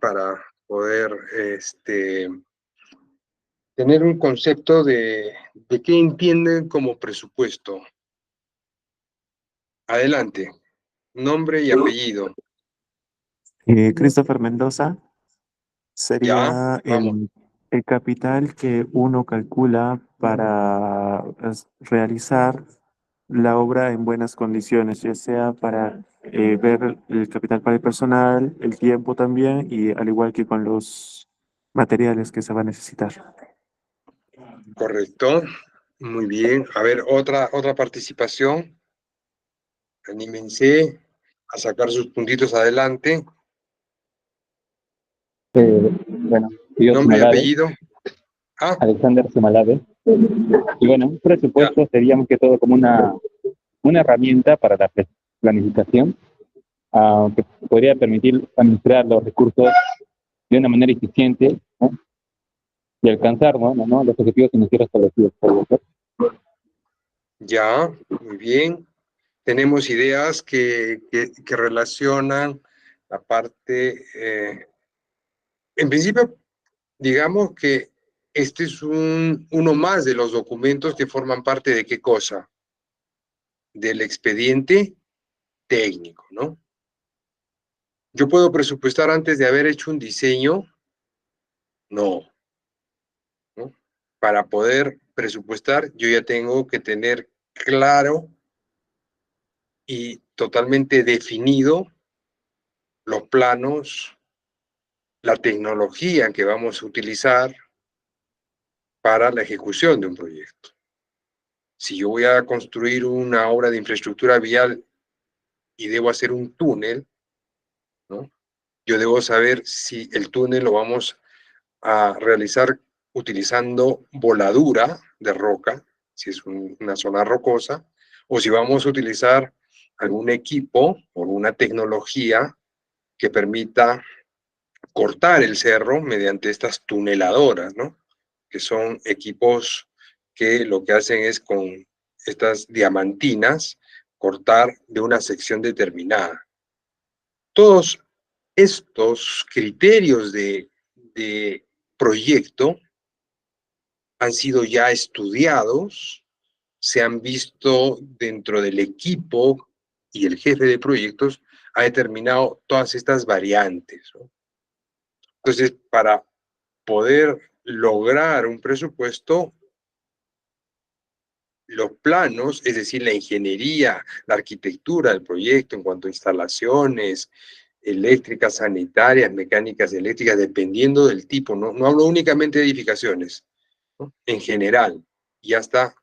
para poder tener un concepto de qué entienden como presupuesto. Adelante, nombre y apellido. Christopher Mendoza Ya, sería vamos, el capital que uno calcula para realizar la obra en buenas condiciones, ya sea para ver el capital para el personal, el tiempo también, y al igual que con los materiales que se va a necesitar. correcto. Muy bien. A ver, otra participación. Anímense a sacar sus puntitos adelante. Bueno, yo Nombre y Sumalave, apellido. Ah, Alexander Sumalave. Y bueno, un ya, presupuesto sería más que todo como una herramienta para la planificación, que podría permitir administrar los recursos de una manera eficiente, ¿no? Y alcanzar, ¿no? Los objetivos financieros establecidos por el gobierno. ya, muy bien. Tenemos ideas que relacionan la parte, en principio, digamos que este es uno más de los documentos que forman parte de qué cosa, del expediente técnico, ¿no? ¿Yo puedo presupuestar antes de haber hecho un diseño? No, ¿no? Para poder presupuestar, yo ya tengo que tener claro y totalmente definido los planos, la tecnología que vamos a utilizar para la ejecución de un proyecto. Si yo voy a construir una obra de infraestructura vial y debo hacer un túnel, ¿no? Yo debo saber si el túnel lo vamos a realizar utilizando voladura de roca, si es una zona rocosa, o si vamos a utilizar algún equipo o una tecnología que permita cortar el cerro mediante estas tuneladoras, ¿no? Que son equipos que lo que hacen es con estas diamantinas cortar de una sección determinada. Todos estos criterios de proyecto han sido ya estudiados, se han visto dentro del equipo y el jefe de proyectos ha determinado todas estas variantes, ¿no? Entonces, para poder lograr un presupuesto, los planos, es decir, la ingeniería, la arquitectura del proyecto en cuanto a instalaciones eléctricas, sanitarias, mecánicas eléctricas, dependiendo del tipo, no hablo únicamente de edificaciones, ¿no? En general, ya está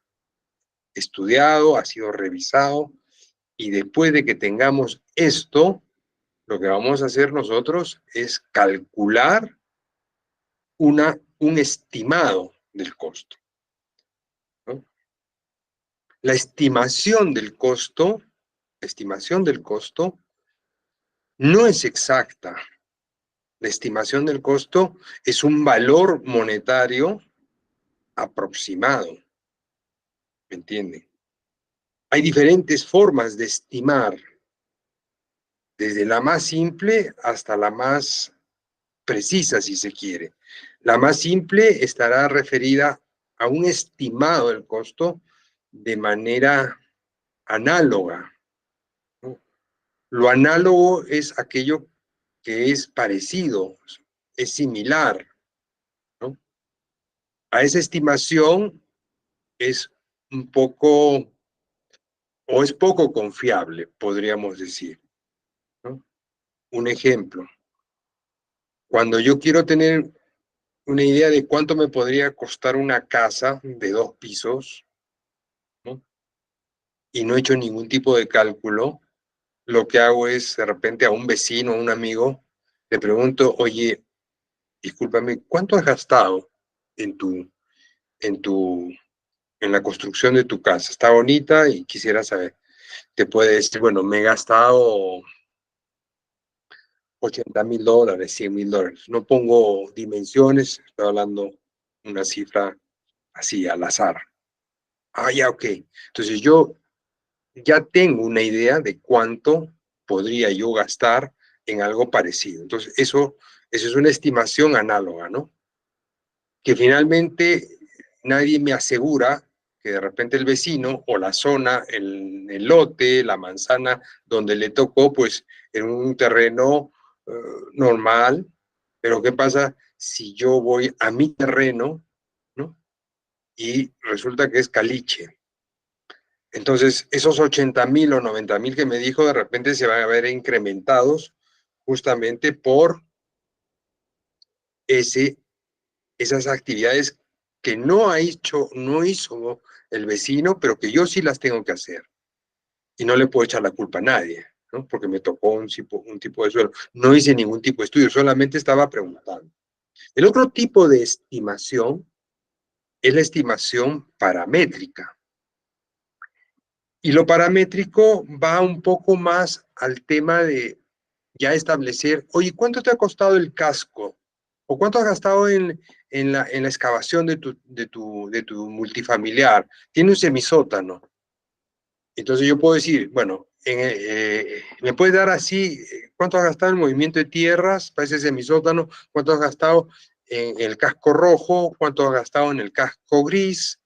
estudiado, ha sido revisado, y después de que tengamos esto, lo que vamos a hacer nosotros es calcular un estimado del costo, ¿no? La estimación del costo no es exacta. La estimación del costo es un valor monetario aproximado, ¿me entienden? Hay diferentes formas de estimar, desde la más simple hasta la más precisa, si se quiere. La más simple estará referida a un estimado del costo de manera análoga, ¿no? Lo análogo es aquello que es parecido, es similar, ¿no? A esa estimación es un poco, o es poco confiable, podríamos decir, ¿no? Un ejemplo, cuando yo quiero tener una idea de cuánto me podría costar una casa de 2 pisos, ¿no? Y no he hecho ningún tipo de cálculo, lo que hago es de repente a un vecino, a un amigo, le pregunto, oye, discúlpame, ¿cuánto has gastado en tu, en tu, en la construcción de tu casa? Está bonita y quisiera saber. Te puede decir, bueno, me he gastado $80,000, $100,000. No pongo dimensiones, estoy hablando una cifra así al azar. Ah, ya, ok. Entonces yo ya tengo una idea de cuánto podría yo gastar en algo parecido. Entonces eso Eso es una estimación análoga, ¿no? Que finalmente nadie me asegura que de repente el vecino o la zona, el lote, la manzana donde le tocó, pues en un terreno normal, pero ¿qué pasa si yo voy a mi terreno, ¿no? Y resulta que es caliche? Entonces, esos 80,000 o 90,000 que me dijo, de repente se van a ver incrementados justamente por esas actividades que no hizo el vecino, pero que yo sí las tengo que hacer. Y no le puedo echar la culpa a nadie, ¿no? Porque me tocó un tipo de suelo. No hice ningún tipo de estudio, solamente estaba preguntando. El otro tipo de estimación es la estimación paramétrica. Y lo paramétrico va un poco más al tema de ya establecer, oye, ¿cuánto te ha costado el casco? ¿O cuánto has gastado en la excavación de tu multifamiliar? Tiene un semisótano. Entonces yo puedo decir, bueno, ¿me puedes dar así cuánto has gastado en movimiento de tierras para ese semisótano? ¿Cuánto has gastado en el casco rojo? ¿Cuánto has gastado en el casco gris?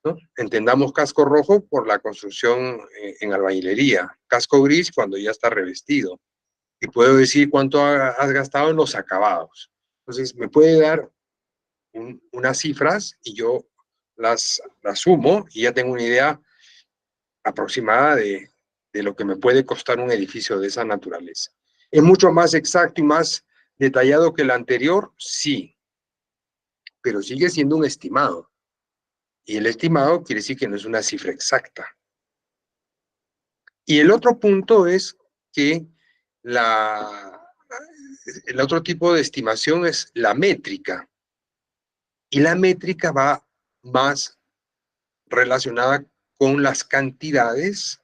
¿No? Entendamos casco rojo por la construcción en albañilería, casco gris cuando ya está revestido. Y puedo decir cuánto has gastado en los acabados. Entonces, me puede dar unas cifras y yo las sumo y ya tengo una idea aproximada de lo que me puede costar un edificio de esa naturaleza. ¿Es mucho más exacto y más detallado que el anterior? Sí, pero sigue siendo un estimado. Y el estimado quiere decir que no es una cifra exacta. Y el otro punto es que el otro tipo de estimación es la métrica. Y la métrica va más relacionada con las cantidades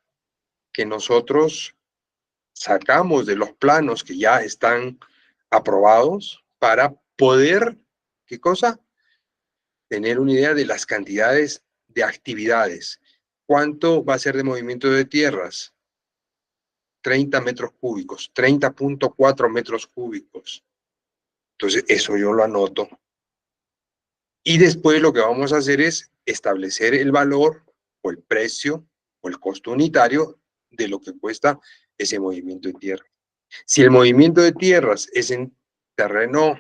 que nosotros sacamos de los planos que ya están aprobados para poder, ¿qué cosa? Tener una idea de las cantidades de actividades. ¿Cuánto va a ser de movimiento de tierras? 30 metros cúbicos, 30.4 metros cúbicos. Entonces, eso yo lo anoto. Y después lo que vamos a hacer es establecer el valor o el precio o el costo unitario de lo que cuesta ese movimiento de tierra. Si el movimiento de tierras es en terreno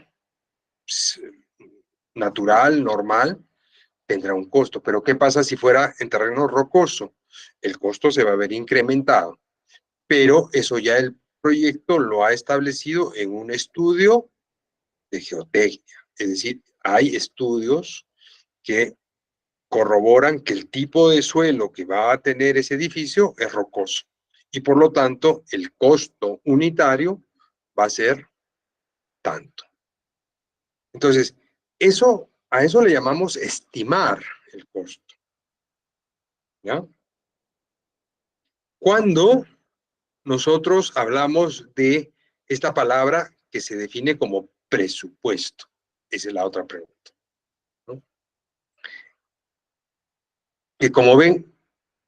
natural, normal, tendrá un costo. Pero ¿qué pasa si fuera en terreno rocoso? El costo se va a ver incrementado. Pero eso ya el proyecto lo ha establecido en un estudio de geotecnia. Es decir, hay estudios que corroboran que el tipo de suelo que va a tener ese edificio es rocoso. Y por lo tanto, el costo unitario va a ser tanto. Entonces, a eso le llamamos estimar el costo. ¿Ya? Cuando nosotros hablamos de esta palabra que se define como presupuesto. Esa es la otra pregunta, ¿no? Que como ven,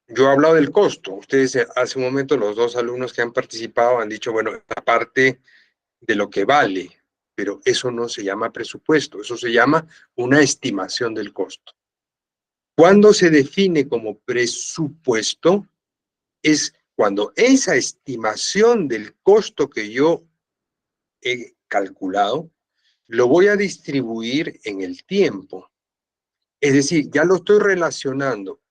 yo he hablado del costo. Ustedes hace un momento, los dos alumnos que han participado han dicho, bueno, aparte de lo que vale, pero eso no se llama presupuesto, eso se llama una estimación del costo. Cuando se define como presupuesto, es cuando esa estimación del costo que yo he calculado, lo voy a distribuir en el tiempo. Es decir, ya lo estoy relacionando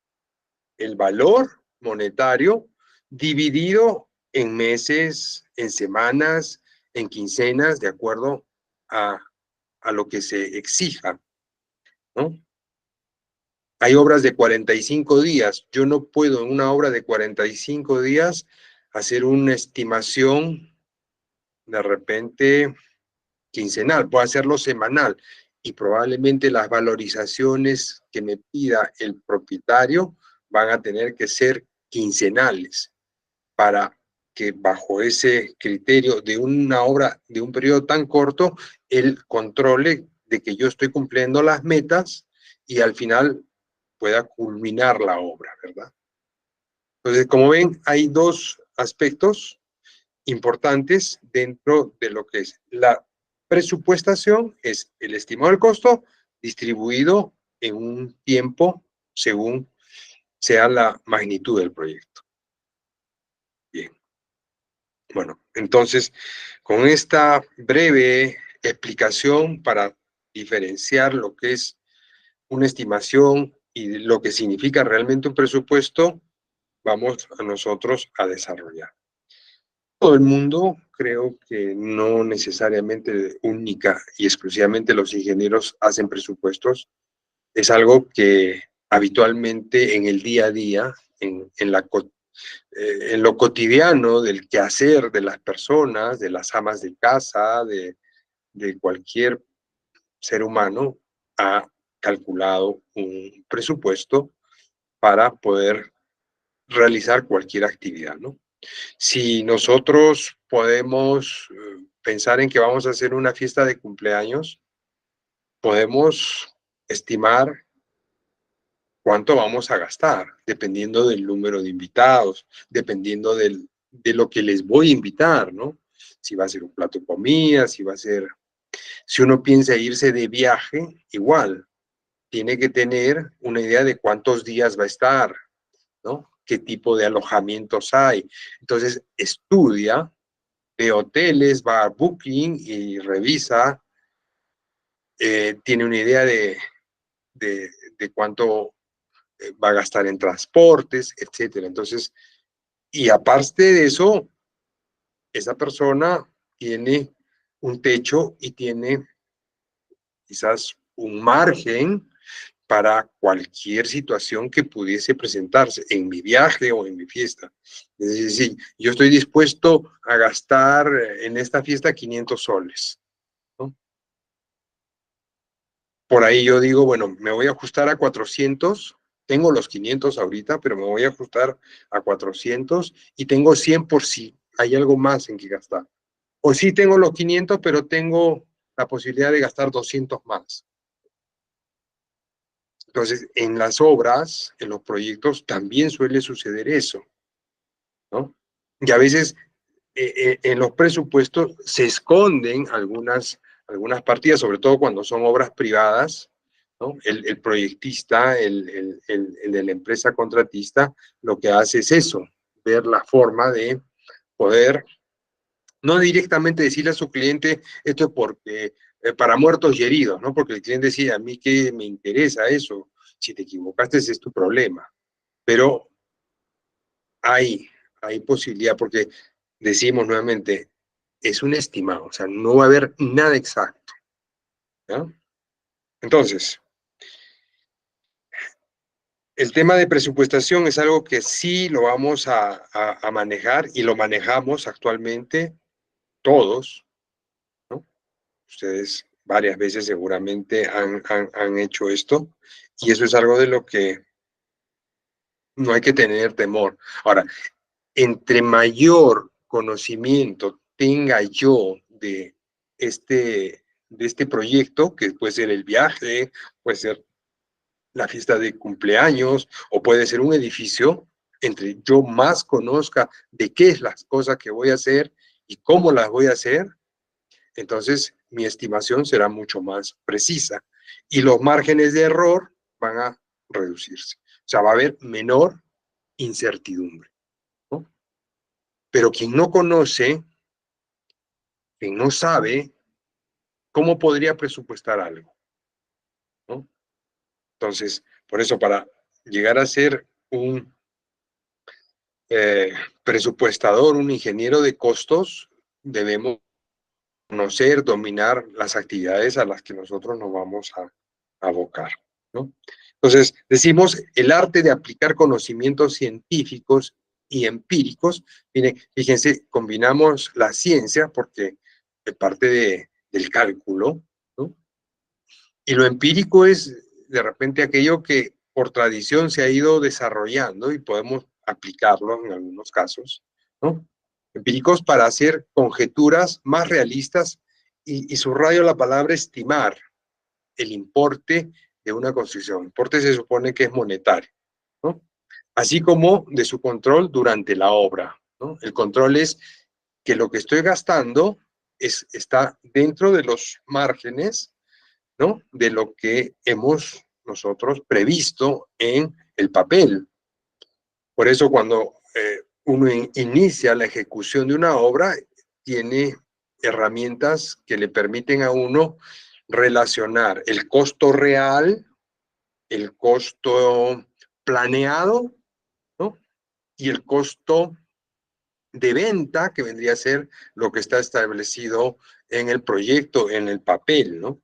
el valor monetario dividido en meses, en semanas, en quincenas, de acuerdo a lo que se exija, ¿no? Hay obras de 45 días. Yo no puedo en una obra de 45 días hacer una estimación de repente quincenal, puedo hacerlo semanal y probablemente las valorizaciones que me pida el propietario van a tener que ser quincenales para que bajo ese criterio de una obra de un periodo tan corto, él controle de que yo estoy cumpliendo las metas y al final pueda culminar la obra, ¿verdad? Entonces, como ven, hay dos aspectos importantes dentro de lo que es la presupuestación es el estimado del costo distribuido en un tiempo según sea la magnitud del proyecto. Bien. Bueno, entonces, con esta breve explicación para diferenciar lo que es una estimación y lo que significa realmente un presupuesto, vamos a nosotros a desarrollar. Todo el mundo, creo que no necesariamente única y exclusivamente los ingenieros hacen presupuestos, es algo que habitualmente en el día a día, en lo cotidiano del quehacer de las personas, de las amas de casa, de cualquier ser humano, ha calculado un presupuesto para poder realizar cualquier actividad, ¿no? Si nosotros podemos pensar en que vamos a hacer una fiesta de cumpleaños, podemos estimar cuánto vamos a gastar, dependiendo del número de invitados, dependiendo de lo que les voy a invitar, ¿no? Si va a ser un plato de comida, si va a ser... Si uno piensa irse de viaje, igual, tiene que tener una idea de cuántos días va a estar, ¿no? ¿Qué tipo de alojamientos hay? Entonces, estudia de hoteles, va a Booking y revisa, tiene una idea de cuánto va a gastar en transportes, etcétera. Entonces, y aparte de eso, esa persona tiene un techo y tiene quizás un margen para cualquier situación que pudiese presentarse en mi viaje o en mi fiesta. Es decir, yo estoy dispuesto a gastar en esta fiesta 500 soles, ¿no? Por ahí yo digo, bueno, me voy a ajustar a 400, tengo los 500 ahorita, pero me voy a ajustar a 400 y tengo 100 por si hay algo más en que gastar. O sí tengo los 500, pero tengo la posibilidad de gastar 200 más. Entonces, en las obras, en los proyectos, también suele suceder eso, ¿no? Y a veces en los presupuestos se esconden algunas partidas, sobre todo cuando son obras privadas, ¿no? El proyectista, el de la empresa contratista, lo que hace es eso, ver la forma de poder, no directamente decirle a su cliente, esto es porque, para muertos y heridos, ¿no? Porque el cliente decía, a mí qué me interesa eso, si te equivocaste ese es tu problema, pero hay, hay posibilidad, porque decimos nuevamente, es un estimado, o sea, no va a haber nada exacto, ¿no? Entonces, el tema de presupuestación es algo que sí lo vamos a manejar y lo manejamos actualmente todos, ¿no? Ustedes varias veces seguramente han hecho esto y eso es algo de lo que no hay que tener temor. Ahora, entre mayor conocimiento tenga yo de este proyecto, que puede ser el viaje, puede ser la fiesta de cumpleaños o puede ser un edificio, entre yo más conozca de qué es las cosas que voy a hacer y cómo las voy a hacer, entonces mi estimación será mucho más precisa y los márgenes de error van a reducirse. O sea, va a haber menor incertidumbre, ¿no? Pero quien no conoce, quien no sabe, ¿cómo podría presupuestar algo? ¿No? Entonces, por eso, para llegar a ser un presupuestador, un ingeniero de costos, debemos conocer, dominar las actividades a las que nosotros nos vamos a abocar, ¿no? Entonces, decimos el arte de aplicar conocimientos científicos y empíricos. Miren, fíjense, combinamos la ciencia porque es parte del cálculo, ¿no? Y lo empírico es de repente aquello que por tradición se ha ido desarrollando y podemos aplicarlo en algunos casos, ¿no? Empíricos para hacer conjeturas más realistas y subrayo la palabra estimar el importe de una construcción. Importe se supone que es monetario, ¿no? Así como de su control durante la obra, ¿no? El control es que lo que estoy gastando está dentro de los márgenes, ¿no?, de lo que hemos nosotros previsto en el papel. Por eso cuando uno inicia la ejecución de una obra, tiene herramientas que le permiten a uno relacionar el costo real, el costo planeado, ¿no?, y el costo de venta, que vendría a ser lo que está establecido en el proyecto, en el papel, ¿no?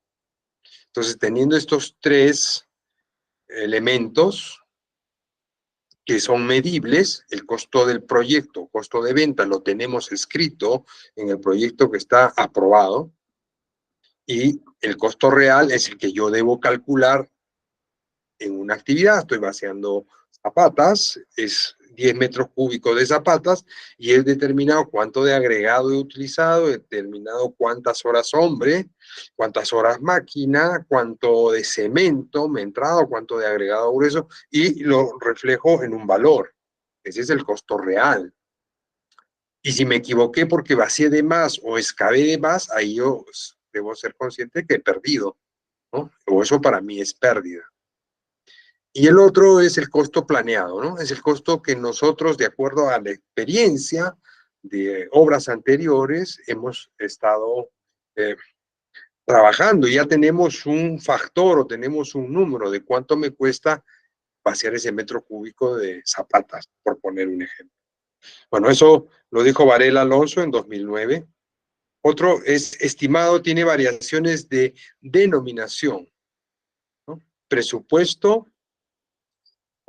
Entonces, teniendo estos tres elementos que son medibles, el costo del proyecto, costo de venta, lo tenemos escrito en el proyecto que está aprobado, y el costo real es el que yo debo calcular en una actividad. Estoy vaciando zapatas, es 10 metros cúbicos de zapatas, y he determinado cuánto de agregado he utilizado, he determinado cuántas horas hombre, cuántas horas máquina, cuánto de cemento me ha entrado, cuánto de agregado grueso, y lo reflejo en un valor. Ese es el costo real. Y si me equivoqué porque vacié de más o excavé de más, ahí yo debo ser consciente que he perdido, ¿no? O eso para mí es pérdida. Y el otro es el costo planeado, ¿no? Es el costo que nosotros, de acuerdo a la experiencia de obras anteriores, hemos estado trabajando. Ya tenemos un factor o tenemos un número de cuánto me cuesta vaciar ese metro cúbico de zapatas, por poner un ejemplo. Bueno, eso lo dijo Varela Alonso en 2009. Otro es estimado, tiene variaciones de denominación, ¿no? Presupuesto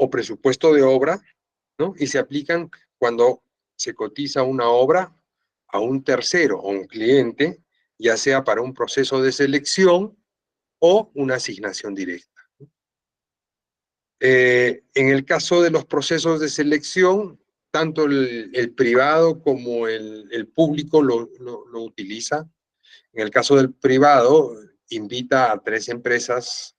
o presupuesto de obra, ¿no? Y se aplican cuando se cotiza una obra a un tercero o un cliente, ya sea para un proceso de selección o una asignación directa. En el caso de los procesos de selección, tanto el privado como el público lo utiliza. En el caso del privado, invita a 3 empresas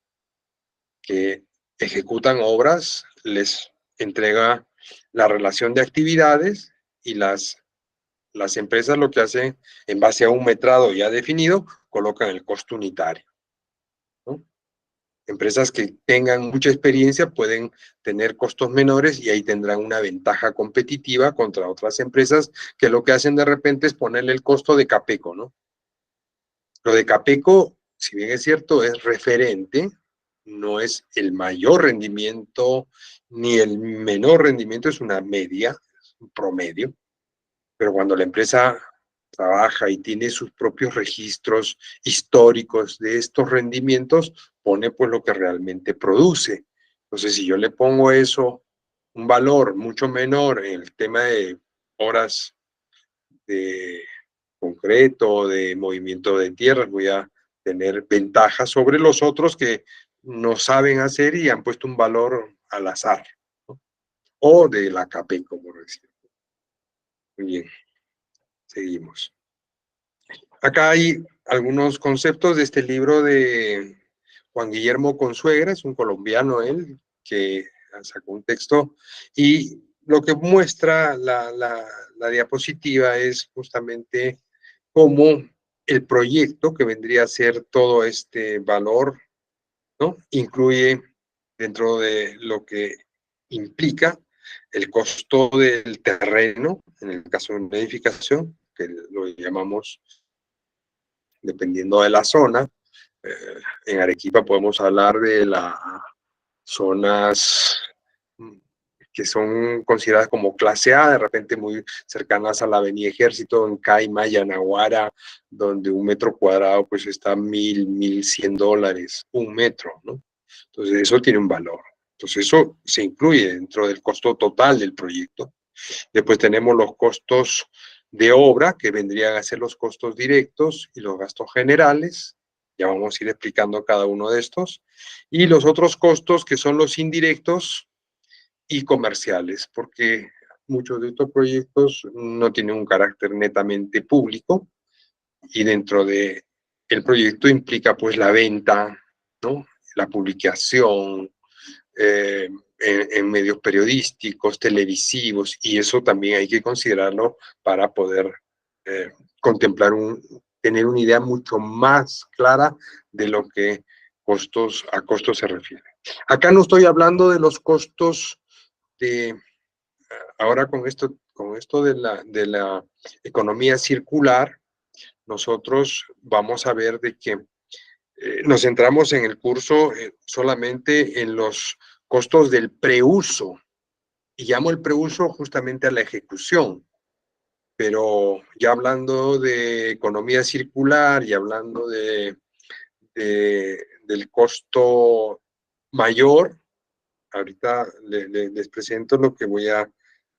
que ejecutan obras, les entrega la relación de actividades, y las empresas lo que hacen, en base a un metrado ya definido, colocan el costo unitario, ¿no? Empresas que tengan mucha experiencia pueden tener costos menores, y ahí tendrán una ventaja competitiva contra otras empresas que lo que hacen de repente es ponerle el costo de Capeco, ¿no? Lo de Capeco, si bien es cierto, es referente, no es el mayor rendimiento ni el menor rendimiento, es una media, es un promedio. Pero cuando la empresa trabaja y tiene sus propios registros históricos de estos rendimientos, pone pues lo que realmente produce. Entonces, si yo le pongo eso, un valor mucho menor en el tema de horas de concreto, de movimiento de tierras, voy a tener ventajas sobre los otros que no saben hacer y han puesto un valor al azar, ¿no? O de la Capeco, como decía. Muy bien, seguimos. Acá hay algunos conceptos de este libro de Juan Guillermo Consuegra, es un colombiano él, que sacó un texto, y lo que muestra la diapositiva es justamente cómo el proyecto, que vendría a ser todo este valor, ¿no?, incluye dentro de lo que implica el costo del terreno, en el caso de una edificación, que lo llamamos, dependiendo de la zona. En Arequipa podemos hablar de las zonas que son consideradas como clase A, de repente muy cercanas a la Avenida Ejército, en Caima, Yanaguara, donde un metro cuadrado pues está $1,100, un metro, ¿no? Entonces eso tiene un valor. Entonces eso se incluye dentro del costo total del proyecto. Después tenemos los costos de obra, que vendrían a ser los costos directos y los gastos generales. Ya vamos a ir explicando cada uno de estos. Y los otros costos, que son los indirectos y comerciales, porque muchos de estos proyectos no tienen un carácter netamente público, y dentro de el proyecto implica pues la venta, ¿no?, la publicación, en medios periodísticos, televisivos, y eso también hay que considerarlo para poder contemplar tener una idea mucho más clara de lo que a costos se refiere. Acá no estoy hablando de los costos de, ahora con esto de la economía circular, nosotros vamos a ver de que nos centramos en el curso solamente en los costos del preuso, y llamo el preuso justamente a la ejecución, pero ya hablando de economía circular y hablando del costo mayor, ahorita les presento lo que voy a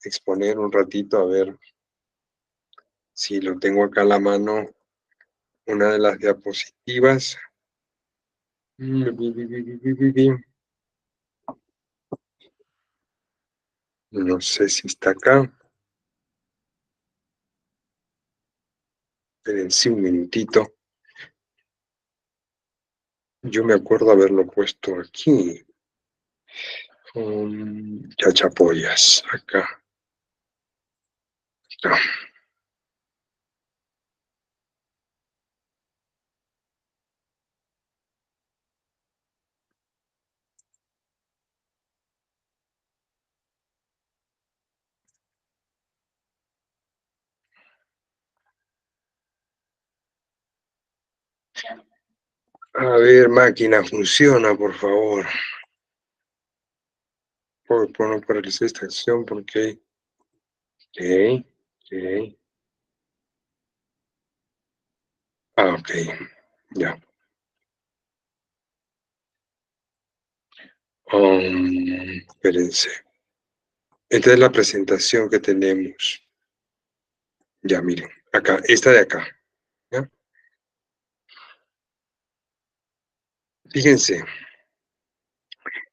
exponer un ratito, a ver si lo tengo acá a la mano, una de las diapositivas. No sé si está acá. Espérense un minutito. Yo me acuerdo haberlo puesto aquí. Chachapollas, acá. Está. A ver, máquina, funciona, por favor. No paralizar esta acción porque... Ok, ok. Ah, ok, ya. Espérense. Esta es la presentación que tenemos. Ya, miren, acá, esta de acá. ¿Ya? Fíjense,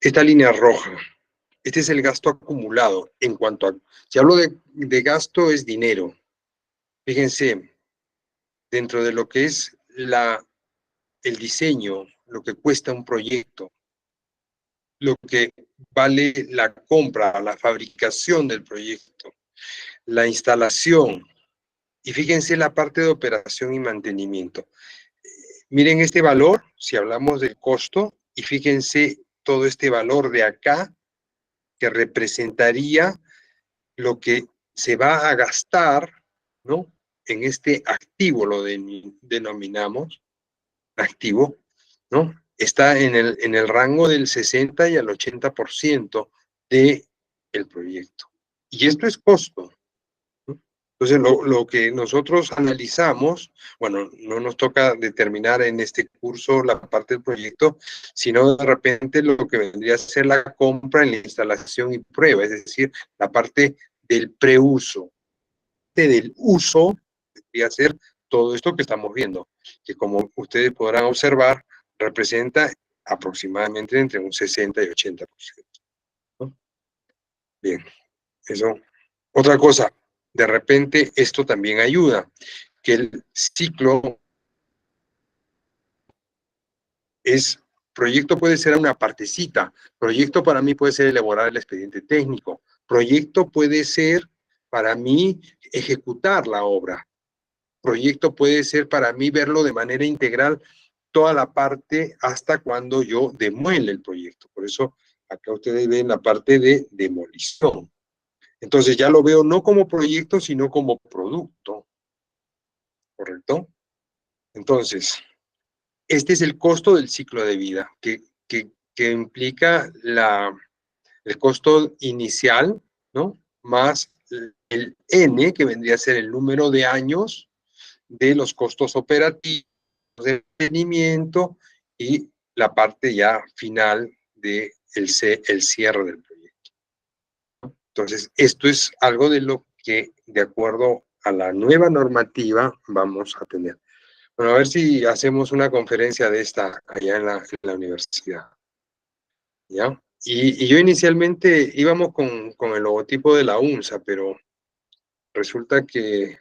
esta línea roja, este es el gasto acumulado en cuanto a... Si hablo de gasto, es dinero. Fíjense, dentro de lo que es el diseño, lo que cuesta un proyecto, lo que vale la compra, la fabricación del proyecto, la instalación, y fíjense la parte de operación y mantenimiento. Miren este valor, si hablamos del costo, y fíjense todo este valor de acá, que representaría lo que se va a gastar, ¿no? En este activo lo denominamos activo, ¿no? Está en el rango del 60 y al 80% del proyecto. Y esto es costo, ¿no? Entonces, lo que nosotros analizamos, bueno, no nos toca determinar en este curso la parte del proyecto, sino de repente lo que vendría a ser la compra en la instalación y prueba, es decir, la parte del preuso, del uso, vendría ser todo esto que estamos viendo, que como ustedes podrán observar, representa aproximadamente entre un 60 y 80%. ¿No? Bien, eso. Otra cosa, de repente esto también ayuda, que el ciclo proyecto puede ser una partecita, proyecto para mí puede ser elaborar el expediente técnico, proyecto puede ser para mí ejecutar la obra, proyecto puede ser para mí verlo de manera integral toda la parte hasta cuando yo demuele el proyecto. Por eso acá ustedes ven la parte de demolición. Entonces ya lo veo no como proyecto, sino como producto. ¿Correcto? Entonces, este es el costo del ciclo de vida, que implica el costo inicial, ¿no? Más el N, que vendría a ser el número de años de los costos operativos, de mantenimiento y la parte ya final de el cierre del proyecto. Entonces, esto es algo de lo que, de acuerdo a la nueva normativa, vamos a tener. Bueno, a ver si hacemos una conferencia de esta allá en la universidad. ¿Ya? Y yo inicialmente íbamos con el logotipo de la UNSA, pero resulta que,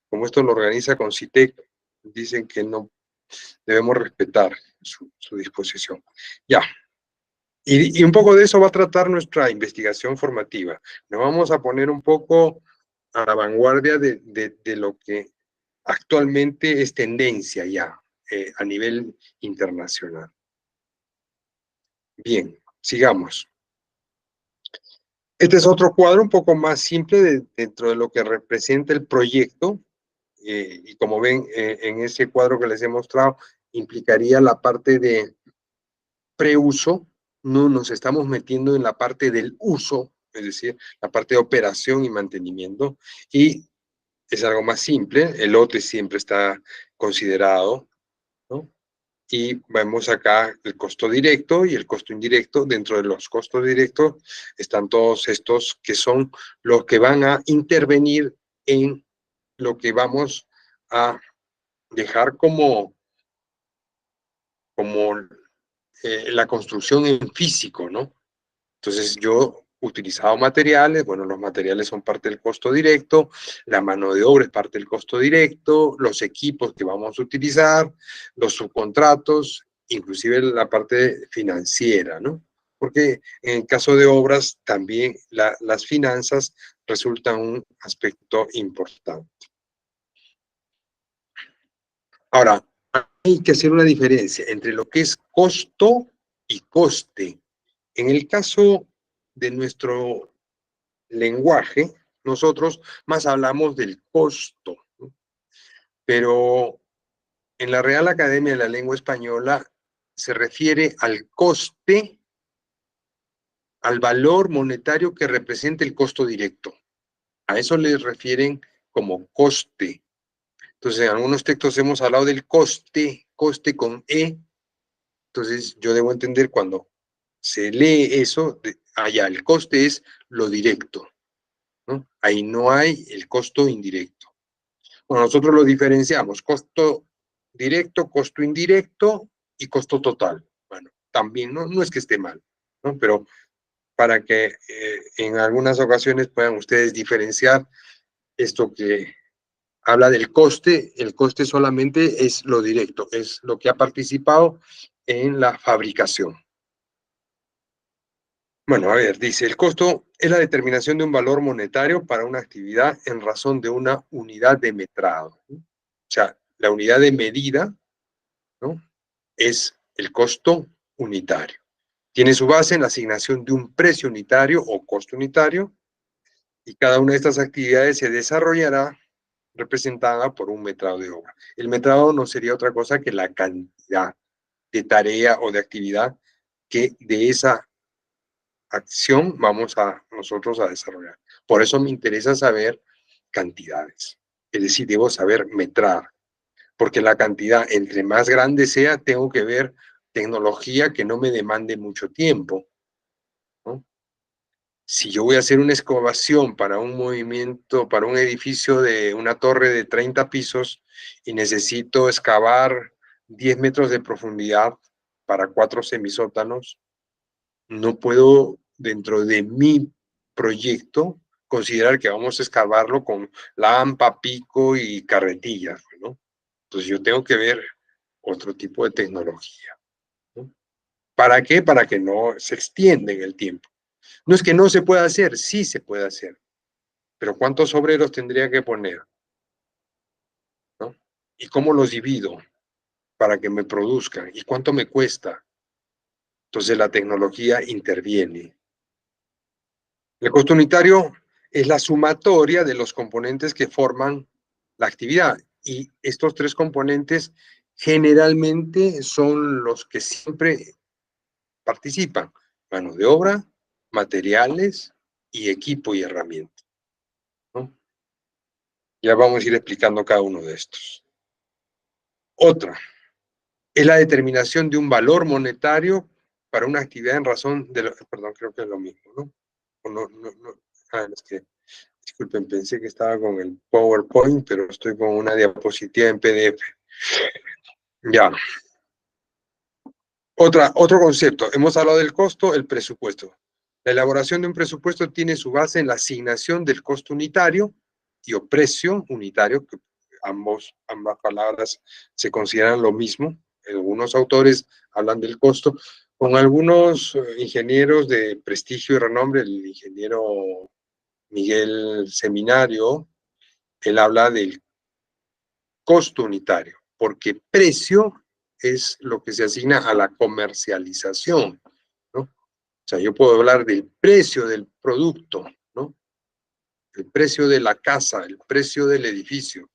como esto lo organiza CONCITEC, dicen que no debemos respetar su disposición. Ya. Y un poco de eso va a tratar nuestra investigación formativa. Nos vamos a poner un poco a la vanguardia de lo que actualmente es tendencia ya a nivel internacional. Bien, sigamos. Este es otro cuadro un poco más simple dentro de lo que representa el proyecto. Y como ven, en ese cuadro que les he mostrado, implicaría la parte de preuso. No nos estamos metiendo en la parte del uso, es decir, la parte de operación y mantenimiento. Y es algo más simple, el lote siempre está considerado, ¿no? Y vemos acá el costo directo y el costo indirecto. Dentro de los costos directos están todos estos que son los que van a intervenir en lo que vamos a dejar como la construcción en físico, ¿no? Entonces yo he utilizado materiales, bueno, los materiales son parte del costo directo, la mano de obra es parte del costo directo, los equipos que vamos a utilizar, los subcontratos, inclusive la parte financiera, ¿no? Porque en el caso de obras también las finanzas resultan un aspecto importante. Ahora, hay que hacer una diferencia entre lo que es costo y coste. En el caso de nuestro lenguaje, nosotros más hablamos del costo, ¿no? Pero en la Real Academia de la Lengua Española se refiere al coste, al valor monetario que representa el costo directo. A eso le refieren como coste. Entonces, en algunos textos hemos hablado del coste, coste con E. Entonces, yo debo entender cuando se lee eso, allá el coste es lo directo, ¿no? Ahí no hay el costo indirecto. Bueno, nosotros lo diferenciamos, costo directo, costo indirecto y costo total. Bueno, también no es que esté mal, ¿no? Pero para que en algunas ocasiones puedan ustedes diferenciar esto que habla del coste, el coste solamente es lo directo, es lo que ha participado en la fabricación. Bueno, a ver, dice, el costo es la determinación de un valor monetario para una actividad en razón de una unidad de metrado, ¿no? O sea, la unidad de medida, ¿no?, es el costo unitario. Tiene su base en la asignación de un precio unitario o costo unitario, y cada una de estas actividades se desarrollará representada por un metrado de obra. El metrado no sería otra cosa que la cantidad de tarea o de actividad que de esa acción vamos a nosotros a desarrollar. Por eso me interesa saber cantidades. Es decir, debo saber metrar, porque la cantidad, entre más grande sea, tengo que ver tecnología que no me demande mucho tiempo, ¿no? Si yo voy a hacer una excavación para un movimiento, para un edificio de una torre de 30 pisos y necesito excavar 10 metros de profundidad para 4 semisótanos, no puedo, dentro de mi proyecto, considerar que vamos a excavarlo con lampa, pico y carretillas, ¿no? Entonces yo tengo que ver otro tipo de tecnología, ¿no? ¿Para qué? Para que no se extienda en el tiempo. No es que no se pueda hacer, sí se puede hacer, pero ¿cuántos obreros tendría que poner, ¿no? ¿Y cómo los divido para que me produzcan? ¿Y cuánto me cuesta? Entonces la tecnología interviene. El costo unitario es la sumatoria de los componentes que forman la actividad, y estos tres componentes generalmente son los que siempre participan: mano de obra, materiales y equipo y herramienta, ¿no? Ya vamos a ir explicando cada uno de estos. Otra es la determinación de un valor monetario para una actividad en razón de perdón, creo que es lo mismo, ¿no? O es que, disculpen, pensé que estaba con el PowerPoint, pero estoy con una diapositiva en PDF. Ya. Otro concepto. Hemos hablado del costo, el presupuesto. La elaboración de un presupuesto tiene su base en la asignación del costo unitario y o precio unitario, que ambas palabras se consideran lo mismo. Algunos autores hablan del costo, con algunos ingenieros de prestigio y renombre. El ingeniero Miguel Seminario, él habla del costo unitario, porque precio es lo que se asigna a la comercialización, ¿no? O sea, yo puedo hablar del precio del producto, ¿no? El precio de la casa, el precio del edificio,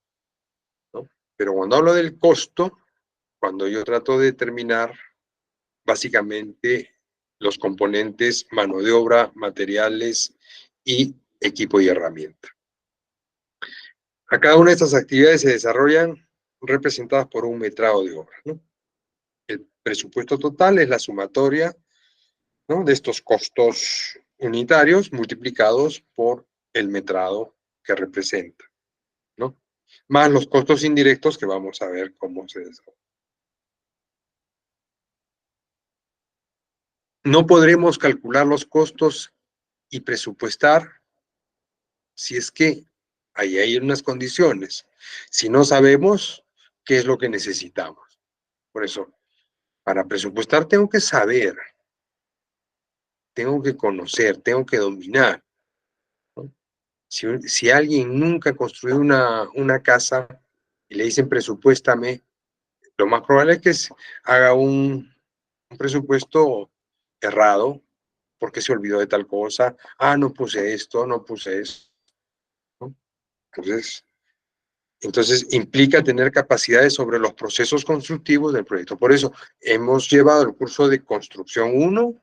¿no? Pero cuando hablo del costo, cuando yo trato de determinar básicamente los componentes mano de obra, materiales y equipo y herramienta. A cada una de estas actividades se desarrollan representadas por un metrado de obra, ¿no? El presupuesto total es la sumatoria, ¿no?, de estos costos unitarios multiplicados por el metrado que representa, ¿no? Más los costos indirectos que vamos a ver cómo se desarrollan. No podremos calcular los costos y presupuestar si es que ahí hay unas condiciones. Si no sabemos qué es lo que necesitamos. Por eso, para presupuestar tengo que saber, tengo que conocer, tengo que dominar, ¿no? Si alguien nunca construyó una casa y le dicen presupuéstame, lo más probable es que haga un presupuesto errado porque se olvidó de tal cosa. Ah, no puse esto, no puse eso, ¿no? Entonces implica tener capacidades sobre los procesos constructivos del proyecto. Por eso hemos llevado el curso de construcción 1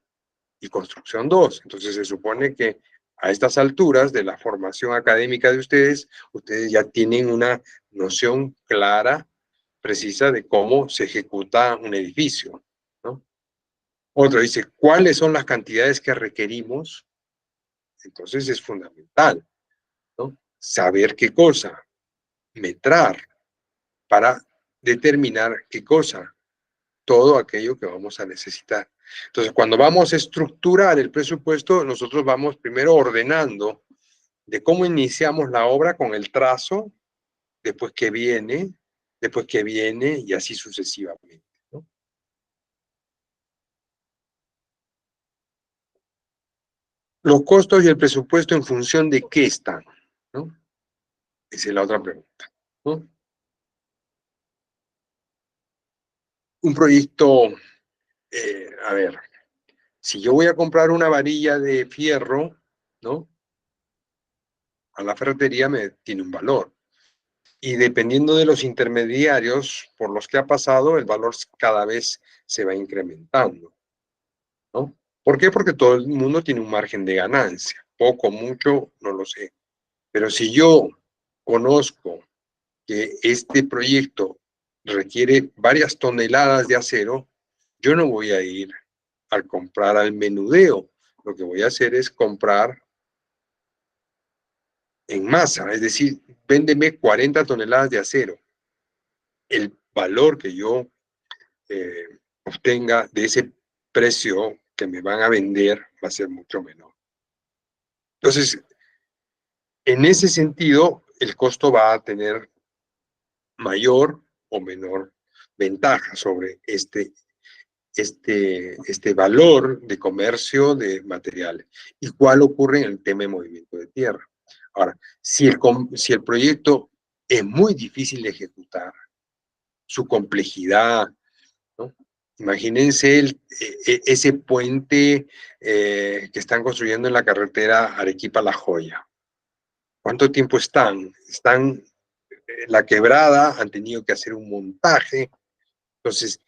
y construcción 2. Entonces se supone que a estas alturas de la formación académica de ustedes, ustedes ya tienen una noción clara, precisa de cómo se ejecuta un edificio, ¿no? Otro dice, ¿cuáles son las cantidades que requerimos? Entonces es fundamental, ¿no? Saber qué cosa, metrar, para determinar qué cosa, todo aquello que vamos a necesitar. Entonces, cuando vamos a estructurar el presupuesto, nosotros vamos primero ordenando de cómo iniciamos la obra con el trazo, después que viene, y así sucesivamente, ¿no? Los costos y el presupuesto en función de qué están, ¿no? Esa es la otra pregunta, ¿no? Un proyecto, a ver, si yo voy a comprar una varilla de fierro, ¿no?, a la ferretería me tiene un valor. Y dependiendo de los intermediarios por los que ha pasado, el valor cada vez se va incrementando, ¿no? ¿Por qué? Porque todo el mundo tiene un margen de ganancia. Poco, mucho, no lo sé. Pero si yo conozco que este proyecto requiere varias toneladas de acero, yo no voy a ir a comprar al menudeo. Lo que voy a hacer es comprar en masa, es decir, véndeme 40 toneladas de acero. El valor que yo obtenga de ese precio que me van a vender va a ser mucho menor. Entonces, en ese sentido, el costo va a tener mayor o menor ventaja sobre este valor de comercio de materiales. Igual ocurre en el tema de movimiento de tierra. Ahora, si el proyecto es muy difícil de ejecutar, su complejidad, ¿no? Imagínense ese puente que están construyendo en la carretera Arequipa-La Joya. ¿Cuánto tiempo están? Están en la quebrada, han tenido que hacer un montaje. Entonces,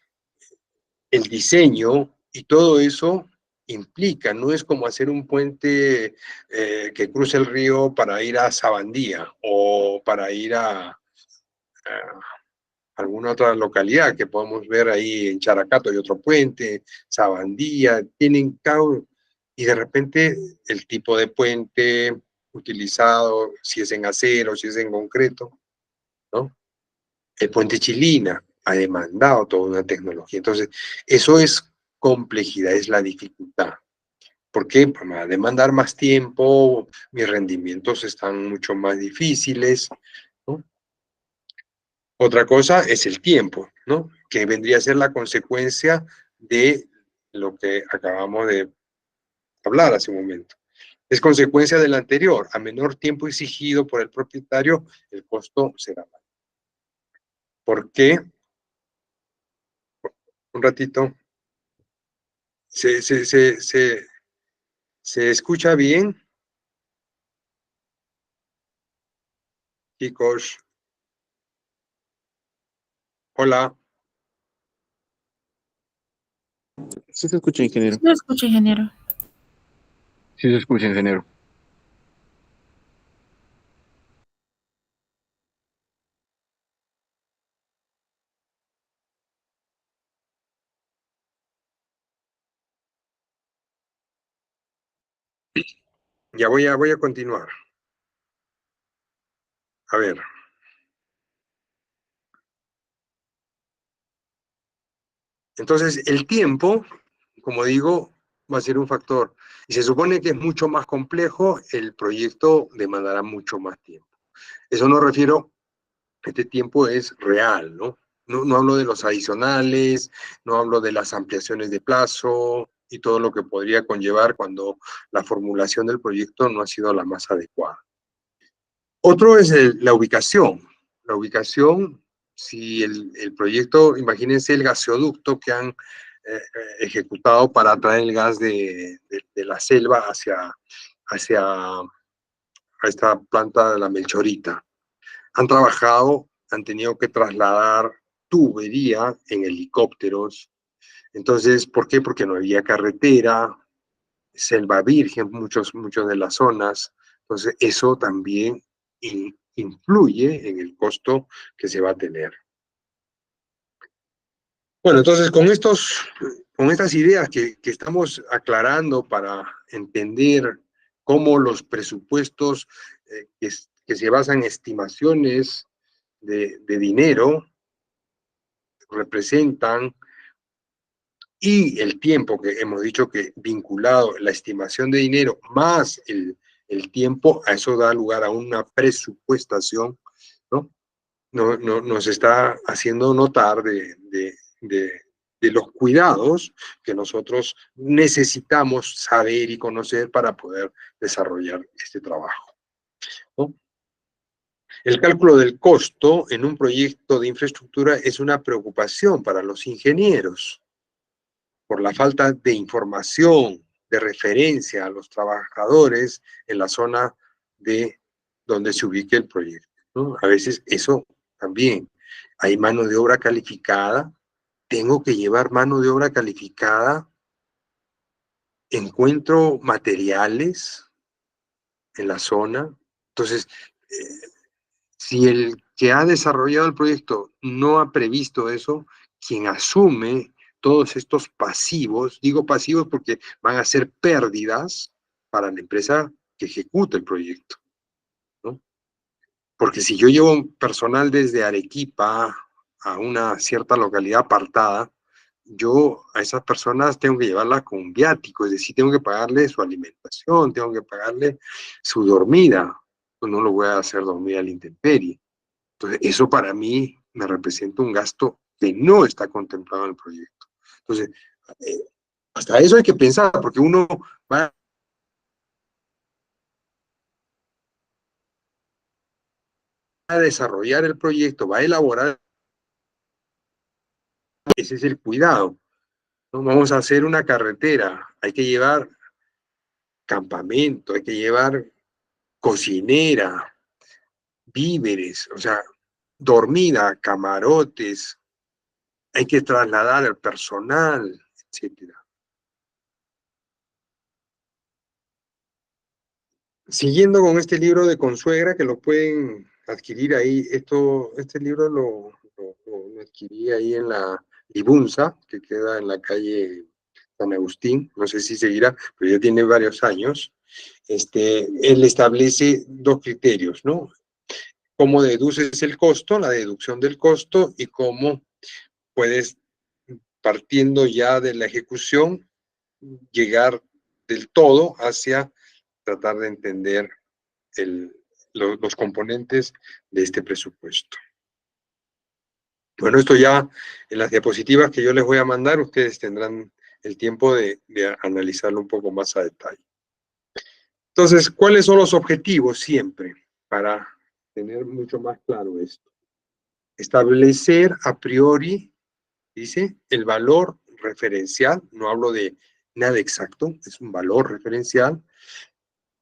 el diseño y todo eso implica, no es como hacer un puente que cruce el río para ir a Sabandía o para ir a alguna otra localidad que podemos ver ahí en Characato hay otro puente, Sabandía, tienen y de repente el tipo de puente utilizado, si es en acero, si es en concreto, ¿no? El puente Chilina ha demandado toda una tecnología. Entonces, eso es complejidad, es la dificultad. ¿Por qué? Pues me va a demandar más tiempo, mis rendimientos están mucho más difíciles, ¿no? Otra cosa es el tiempo, ¿no?, que vendría a ser la consecuencia de lo que acabamos de hablar hace un momento. Es consecuencia del anterior. A menor tiempo exigido por el propietario, el costo será mayor. ¿Por qué? Un ratito. ¿Se escucha bien, chicos? Hola. Sí se escucha, ingeniero. No escucho, ingeniero. Sí se escucha, ingeniero. Ya voy a continuar. A ver. Entonces, el tiempo, como digo, va a ser un factor. Y se supone que es mucho más complejo, el proyecto demandará mucho más tiempo. Eso no refiero, este tiempo es real, ¿no? No hablo de los adicionales, no hablo de las ampliaciones de plazo y todo lo que podría conllevar cuando la formulación del proyecto no ha sido la más adecuada. Otro es la ubicación. La ubicación, si el proyecto, imagínense el gaseoducto que han ejecutado para traer el gas de la selva hacia esta planta de la Melchorita. Han trabajado, han tenido que trasladar tubería en helicópteros. Entonces, ¿por qué? Porque no había carretera, selva virgen, muchos de las zonas. Entonces, eso también influye en el costo que se va a tener. Bueno, entonces con estas ideas que estamos aclarando para entender cómo los presupuestos que se basan en estimaciones de dinero representan, y el tiempo que hemos dicho que vinculado la estimación de dinero más el tiempo, a eso da lugar a una presupuestación, ¿no? Nos está haciendo notar de los cuidados que nosotros necesitamos saber y conocer para poder desarrollar este trabajo, ¿no? El cálculo del costo en un proyecto de infraestructura es una preocupación para los ingenieros por la falta de información, de referencia a los trabajadores en la zona de donde se ubique el proyecto, ¿no? A veces eso también. Hay mano de obra calificada, tengo que llevar mano de obra calificada, encuentro materiales en la zona. Entonces, si el que ha desarrollado el proyecto no ha previsto eso, quien asume todos estos pasivos, digo pasivos porque van a ser pérdidas para la empresa que ejecuta el proyecto, ¿no? Porque si yo llevo un personal desde Arequipa a una cierta localidad apartada, yo a esas personas tengo que llevarlas con un viático, es decir, tengo que pagarle su alimentación, tengo que pagarle su dormida, pues no lo voy a hacer dormir a la intemperie. Entonces, eso para mí me representa un gasto que no está contemplado en el proyecto. Entonces, eh, hasta eso hay que pensar, porque uno va a desarrollar el proyecto, va a elaborar, ese es el cuidado, ¿no? Vamos a hacer una carretera, hay que llevar campamento, hay que llevar cocinera, víveres, o sea, dormida, camarotes, hay que trasladar al personal, etcétera. Siguiendo con este libro de Consuegra, que lo pueden adquirir ahí, este libro lo adquirí ahí en la Libunza, que queda en la calle San Agustín, no sé si seguirá, pero ya tiene varios años. Él establece dos criterios, ¿no? Cómo deduces el costo, la deducción del costo, y cómo puedes, partiendo ya de la ejecución, llegar del todo hacia tratar de entender los componentes de este presupuesto. Bueno, esto ya en las diapositivas que yo les voy a mandar, ustedes tendrán el tiempo de analizarlo un poco más a detalle. Entonces, ¿cuáles son los objetivos siempre para tener mucho más claro esto? establecer a priori, dice, el valor referencial, no hablo de nada exacto, es un valor referencial,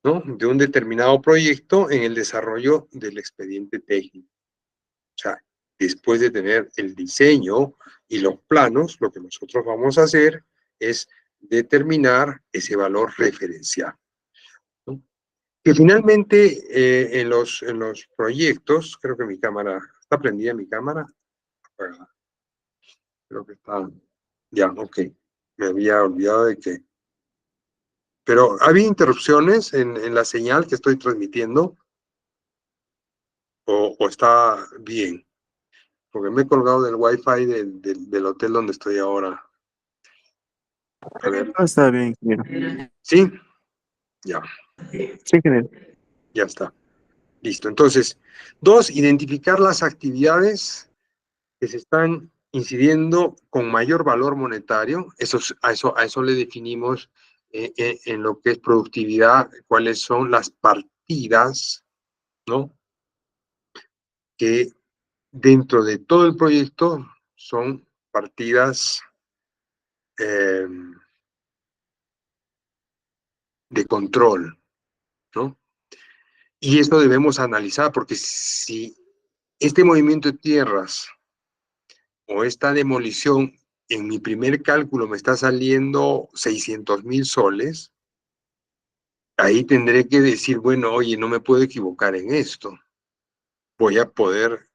¿no?, de un determinado proyecto en el desarrollo del expediente técnico. O sea, después de tener el diseño y los planos, lo que nosotros vamos a hacer es determinar ese valor referencial, ¿no? Que finalmente en los proyectos, creo que mi cámara, ¿está prendida mi cámara? Apagada. Creo que está, ya, ok. Me había olvidado de que, pero ¿había interrupciones en la señal que estoy transmitiendo? ¿O está bien? Porque me he colgado del wifi del hotel donde estoy ahora. A ver, Está bien, ingeniero. ¿sí? Ya, Sí, ingeniero. ya está. Listo. Entonces, 2, identificar las actividades que se están incidiendo con mayor valor monetario. A eso le definimos en lo que es productividad, cuáles son las partidas, ¿no?, que dentro de todo el proyecto son partidas eh, de control, ¿no? Y esto debemos analizar, porque si este movimiento de tierras o esta demolición en mi primer cálculo me está saliendo 600,000 soles, ahí tendré que decir, bueno, oye, no me puedo equivocar en esto. Voy a poder,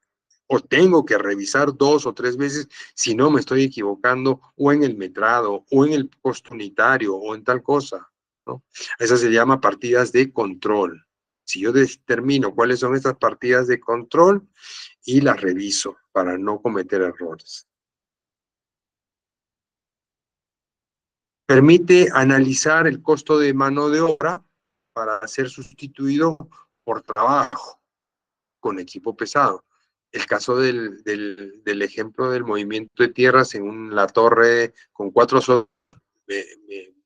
o tengo que revisar 2 o 3 veces si no me estoy equivocando, o en el metrado, o en el costo unitario, o en tal cosa, ¿no? Esa se llama partidas de control. Si yo determino cuáles son estas partidas de control y las reviso para no cometer errores. Permite analizar el costo de mano de obra para ser sustituido por trabajo con equipo pesado. El caso del ejemplo del movimiento de tierras en la torre con 4 soles me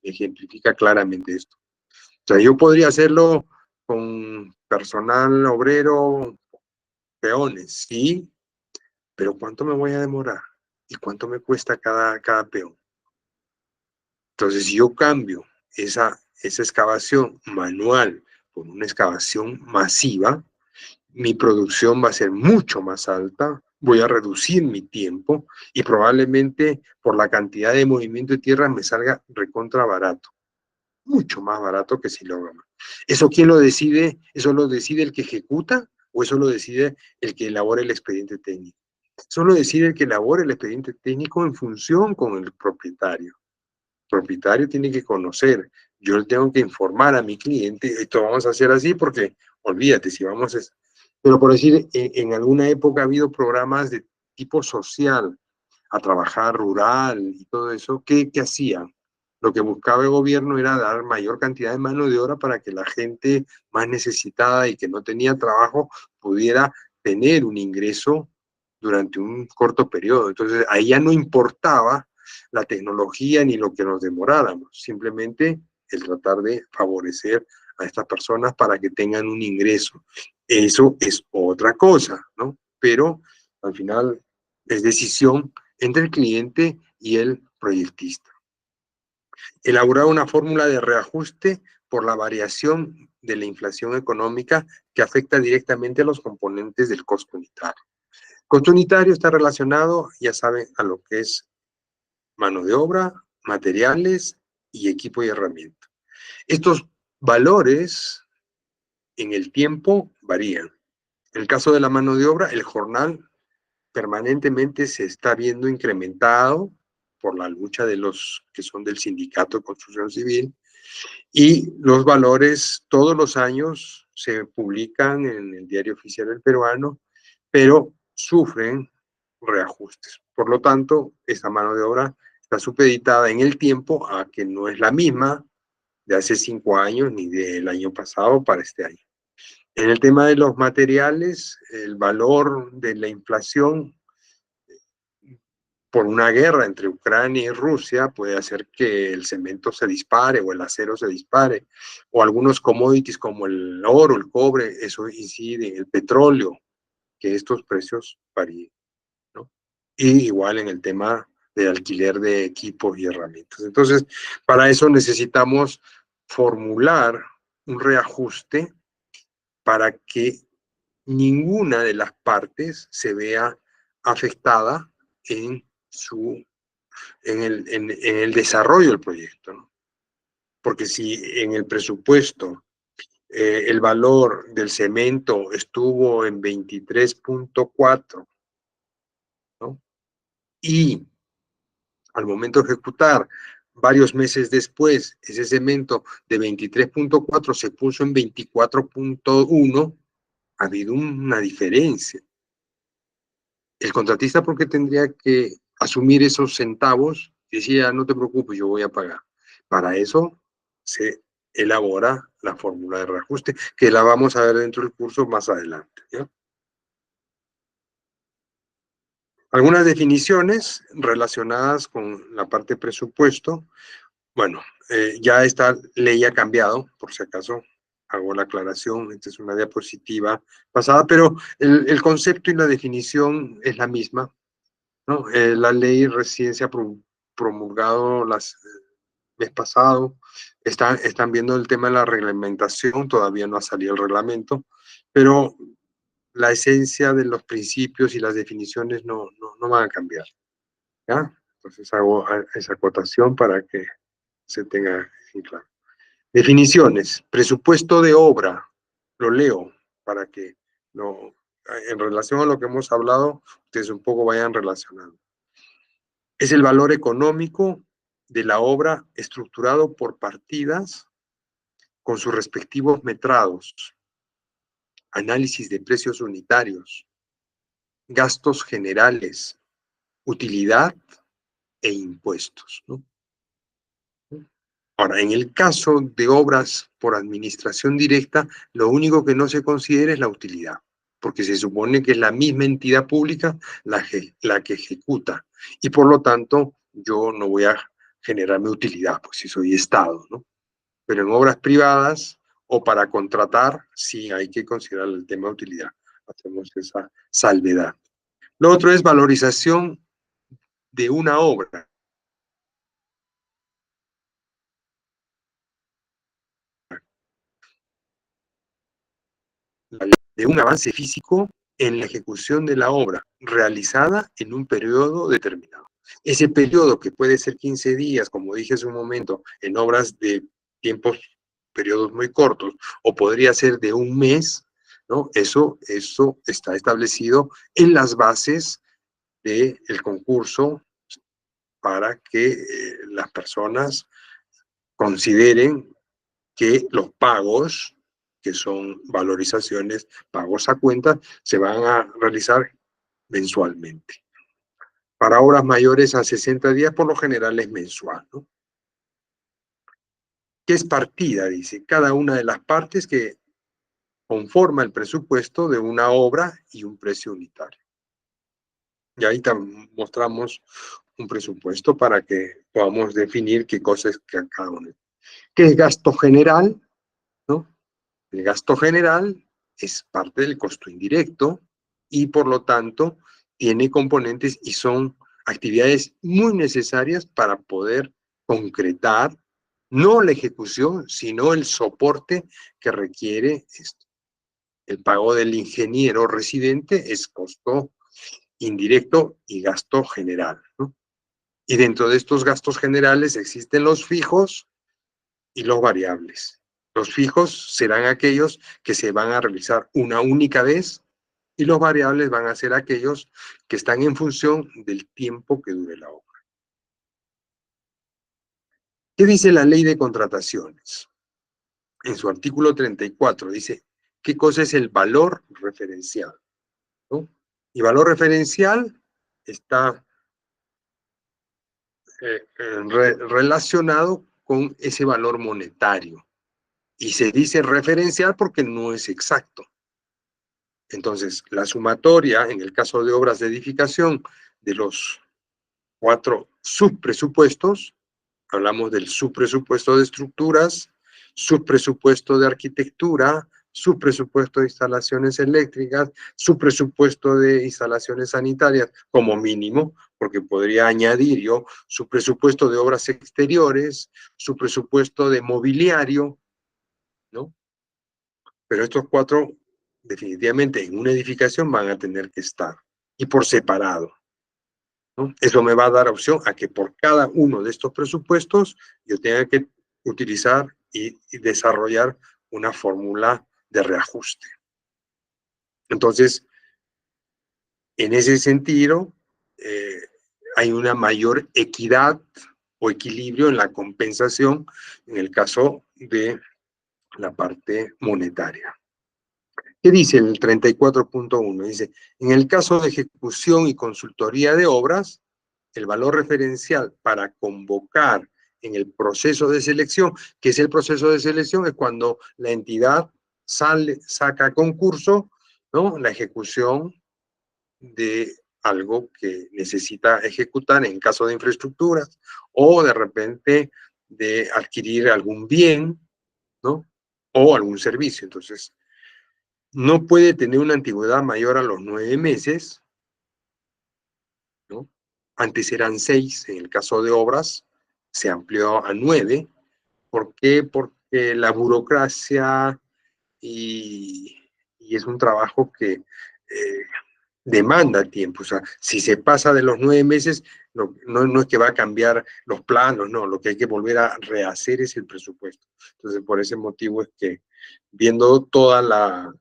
ejemplifica claramente esto. O sea, yo podría hacerlo con personal obrero, peones, sí, pero ¿cuánto me voy a demorar? ¿Y cuánto me cuesta cada peón? Entonces, si yo cambio esa excavación manual por una excavación masiva, mi producción va a ser mucho más alta, voy a reducir mi tiempo y probablemente por la cantidad de movimiento de tierra me salga recontra barato, mucho más barato que si lo hago. ¿Eso quién lo decide? ¿Eso lo decide el que ejecuta o eso lo decide el que elabora el expediente técnico? Eso lo decide el que elabora el expediente técnico en función con el propietario. El propietario tiene que conocer, yo le tengo que informar a mi cliente, esto vamos a hacer así porque, olvídate, si vamos a... Pero por decir, en alguna época ha habido programas de tipo social, a trabajar rural y todo eso, ¿qué hacían? Lo que buscaba el gobierno era dar mayor cantidad de mano de obra para que la gente más necesitada y que no tenía trabajo pudiera tener un ingreso durante un corto periodo. Entonces, ahí ya no importaba la tecnología ni lo que nos demoráramos, simplemente el tratar de favorecer a estas personas para que tengan un ingreso. Eso es otra cosa, ¿no? Pero al final es decisión entre el cliente y el proyectista. Elaborar una fórmula de reajuste por la variación de la inflación económica que afecta directamente a los componentes del costo unitario. Costo unitario está relacionado, ya saben, a lo que es mano de obra, materiales y equipo y herramienta. Estos valores en el tiempo varían. En el caso de la mano de obra, el jornal permanentemente se está viendo incrementado por la lucha de los que son del Sindicato de Construcción Civil, y los valores todos los años se publican en el Diario Oficial del Peruano, pero sufren reajustes. Por lo tanto, esta mano de obra está supeditada en el tiempo a que no es la misma de hace 5 años ni del año pasado para este año. En el tema de los materiales, el valor de la inflación por una guerra entre Ucrania y Rusia puede hacer que el cemento se dispare o el acero se dispare, o algunos commodities como el oro, el cobre, eso incide, el petróleo, que estos precios varíen. y igual en el tema de alquiler de equipos y herramientas. Entonces, para eso necesitamos formular un reajuste para que ninguna de las partes se vea afectada en el desarrollo del proyecto, ¿no? Porque si en el presupuesto el valor del cemento estuvo en 23.4, ¿no? Y al momento de ejecutar, varios meses después, ese cemento de 23.4 se puso en 24.1, ha habido una diferencia. El contratista, ¿por qué tendría que asumir esos centavos? Decía, no te preocupes, yo voy a pagar. Para eso se elabora la fórmula de reajuste, que la vamos a ver dentro del curso más adelante, ¿ya? Algunas definiciones relacionadas con la parte presupuesto. Bueno, ya esta ley ha cambiado, por si acaso hago la aclaración, esta es una diapositiva pasada, pero el concepto y la definición es la misma, ¿no? La ley recién se ha promulgado mes pasado, están viendo el tema de la reglamentación, todavía no ha salido el reglamento, pero la esencia de los principios y las definiciones no van a cambiar, ¿ya? Entonces hago esa acotación para que se tenga en claro. Definiciones, presupuesto de obra, lo leo para que no, en relación a lo que hemos hablado, ustedes un poco vayan relacionando. Es el valor económico de la obra estructurado por partidas con sus respectivos metrados, análisis de precios unitarios, gastos generales, utilidad e impuestos, ¿no? Ahora, en el caso de obras por administración directa, lo único que no se considera es la utilidad, porque se supone que es la misma entidad pública la que ejecuta, y por lo tanto yo no voy a generarme utilidad, pues si soy Estado, ¿no? Pero en obras privadas o para contratar, sí hay que considerar el tema de utilidad. Hacemos esa salvedad. Lo otro es valorización de una obra. De un avance físico en la ejecución de la obra realizada en un periodo determinado. Ese periodo, que puede ser 15 días, como dije hace un momento, en obras de tiempos, periodos muy cortos, o podría ser de un mes, ¿no? Eso está establecido en las bases del concurso para que las personas consideren que los pagos, que son valorizaciones, pagos a cuenta, se van a realizar mensualmente. Para obras mayores a 60 días, por lo general es mensual, ¿no? ¿Qué es partida? Dice, cada una de las partes que conforma el presupuesto de una obra y un precio unitario. Y ahí mostramos un presupuesto para que podamos definir qué cosa es cada uno. ¿Qué es gasto general? ¿No? El gasto general es parte del costo indirecto y por lo tanto tiene componentes y son actividades muy necesarias para poder concretar no la ejecución, sino el soporte que requiere esto. El pago del ingeniero residente es costo indirecto y gasto general, ¿no? Y dentro de estos gastos generales existen los fijos y los variables. Los fijos serán aquellos que se van a realizar una única vez y los variables van a ser aquellos que están en función del tiempo que dure la obra. ¿Qué dice la ley de contrataciones? En su artículo 34 dice, ¿qué cosa es el valor referencial? ¿No? Y valor referencial está relacionado con ese valor monetario. Y se dice referencial porque no es exacto. Entonces, la sumatoria, en el caso de obras de edificación, de los 4 subpresupuestos, hablamos del subpresupuesto de estructuras, subpresupuesto de arquitectura, su presupuesto de instalaciones eléctricas, su presupuesto de instalaciones sanitarias, como mínimo, porque podría añadir yo su presupuesto de obras exteriores, su presupuesto de mobiliario, ¿no? Pero estos 4, definitivamente, en una edificación van a tener que estar, y por separado, ¿no? Eso me va a dar opción a que por cada uno de estos presupuestos yo tenga que utilizar y desarrollar una fórmula de reajuste. Entonces, en ese sentido, hay una mayor equidad o equilibrio en la compensación en el caso de la parte monetaria. ¿Qué dice el 34.1? Dice, en el caso de ejecución y consultoría de obras, el valor referencial para convocar en el proceso de selección, que es el proceso de selección, es cuando la entidad saca a concurso, ¿no?, la ejecución de algo que necesita ejecutar en caso de infraestructuras o de repente de adquirir algún bien, ¿no?, o algún servicio. Entonces, no puede tener una antigüedad mayor a los 9 meses, ¿no? Antes eran 6, en el caso de obras se amplió a 9. ¿Por qué? Porque la burocracia y es un trabajo que demanda tiempo. O sea, si se pasa de los 9 meses, no es que va a cambiar los planos, no, lo que hay que volver a rehacer es el presupuesto. Entonces, por ese motivo es que, viendo toda la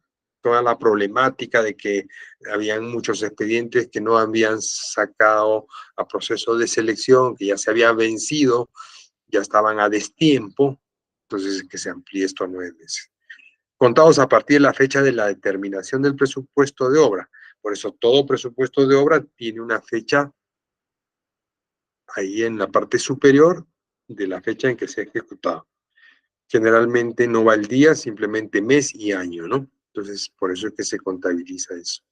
problemática de que habían muchos expedientes que no habían sacado a proceso de selección, que ya se había vencido, ya estaban a destiempo, entonces que se amplíe esto a 9 meses. Contados a partir de la fecha de la determinación del presupuesto de obra. Por eso todo presupuesto de obra tiene una fecha ahí en la parte superior de la fecha en que se ha ejecutado. Generalmente no va el día, simplemente mes y año, ¿no? Entonces, por eso es que se contabiliza eso.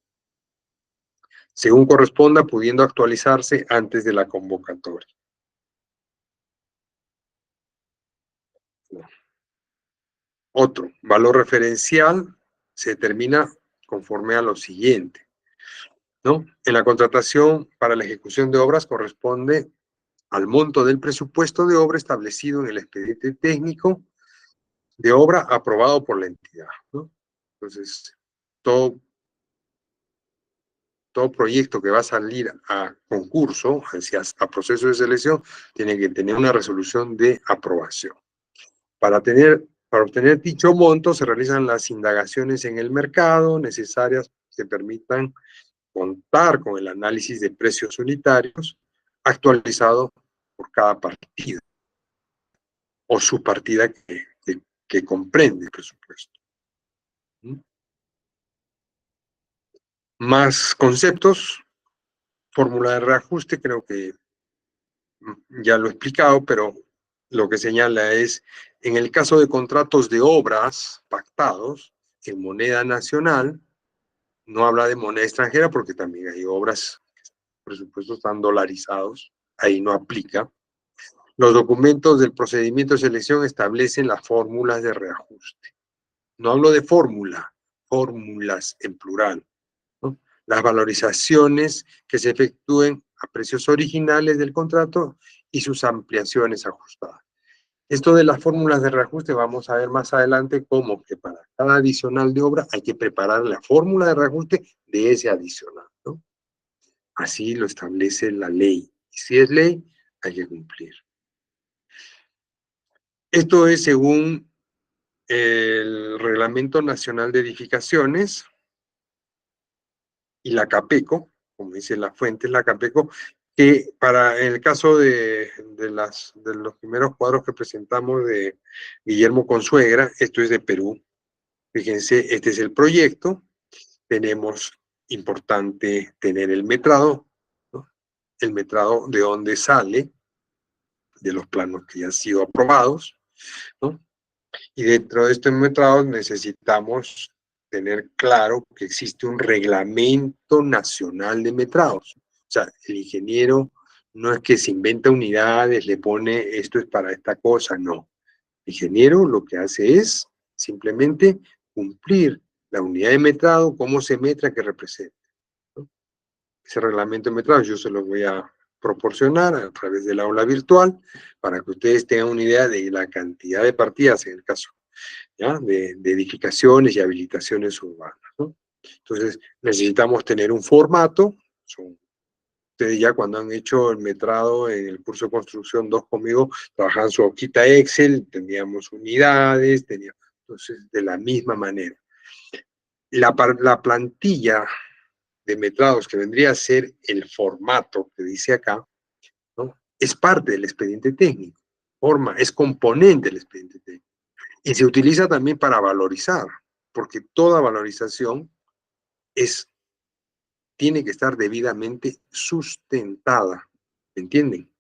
Según corresponda, pudiendo actualizarse antes de la convocatoria. Otro, valor referencial se determina conforme a lo siguiente, ¿no? En la contratación para la ejecución de obras corresponde al monto del presupuesto de obra establecido en el expediente técnico de obra aprobado por la entidad, ¿no? Entonces, todo proyecto que va a salir a concurso, a proceso de selección, tiene que tener una resolución de aprobación. Para obtener dicho monto se realizan las indagaciones en el mercado necesarias que permitan contar con el análisis de precios unitarios actualizado por cada partida o subpartida que comprende el presupuesto. Más conceptos, fórmula de reajuste, creo que ya lo he explicado, pero lo que señala es, en el caso de contratos de obras pactados en moneda nacional, no habla de moneda extranjera porque también hay obras, presupuestos están dolarizados, ahí no aplica. Los documentos del procedimiento de selección establecen las fórmulas de reajuste. No hablo de fórmula, fórmulas en plural, ¿no? Las valorizaciones que se efectúen a precios originales del contrato y sus ampliaciones ajustadas. Esto de las fórmulas de reajuste vamos a ver más adelante cómo que para cada adicional de obra hay que preparar la fórmula de reajuste de ese adicional, ¿no? Así lo establece la ley. Y si es ley, hay que cumplir. Esto es según el Reglamento Nacional de Edificaciones y la CAPECO, como dice la fuente, la CAPECO, que para el caso de los primeros cuadros que presentamos de Guillermo Consuegra, esto es de Perú. Fíjense, este es el proyecto. Tenemos importante tener el metrado, ¿no? El metrado de donde sale, de los planos que ya han sido aprobados, ¿no? Y dentro de estos metrados necesitamos tener claro que existe un reglamento nacional de metrados. O sea, el ingeniero no es que se inventa unidades, le pone esto es para esta cosa, no. El ingeniero lo que hace es simplemente cumplir la unidad de metrado, cómo se metra que representa, ¿no? Ese reglamento de metrado yo se lo voy a proporcionar a través del aula virtual para que ustedes tengan una idea de la cantidad de partidas en el caso, ¿ya? De edificaciones y habilitaciones urbanas, ¿no? Entonces necesitamos tener un formato. Ustedes ya cuando han hecho el metrado en el curso de construcción 2 conmigo, trabajaban su hojita Excel, teníamos unidades, entonces de la misma manera. La plantilla de metrados, que vendría a ser el formato que dice acá, ¿no? Es parte del expediente técnico, es componente del expediente técnico. Y se utiliza también para valorizar, porque toda valorización tiene que estar debidamente sustentada, ¿me entienden?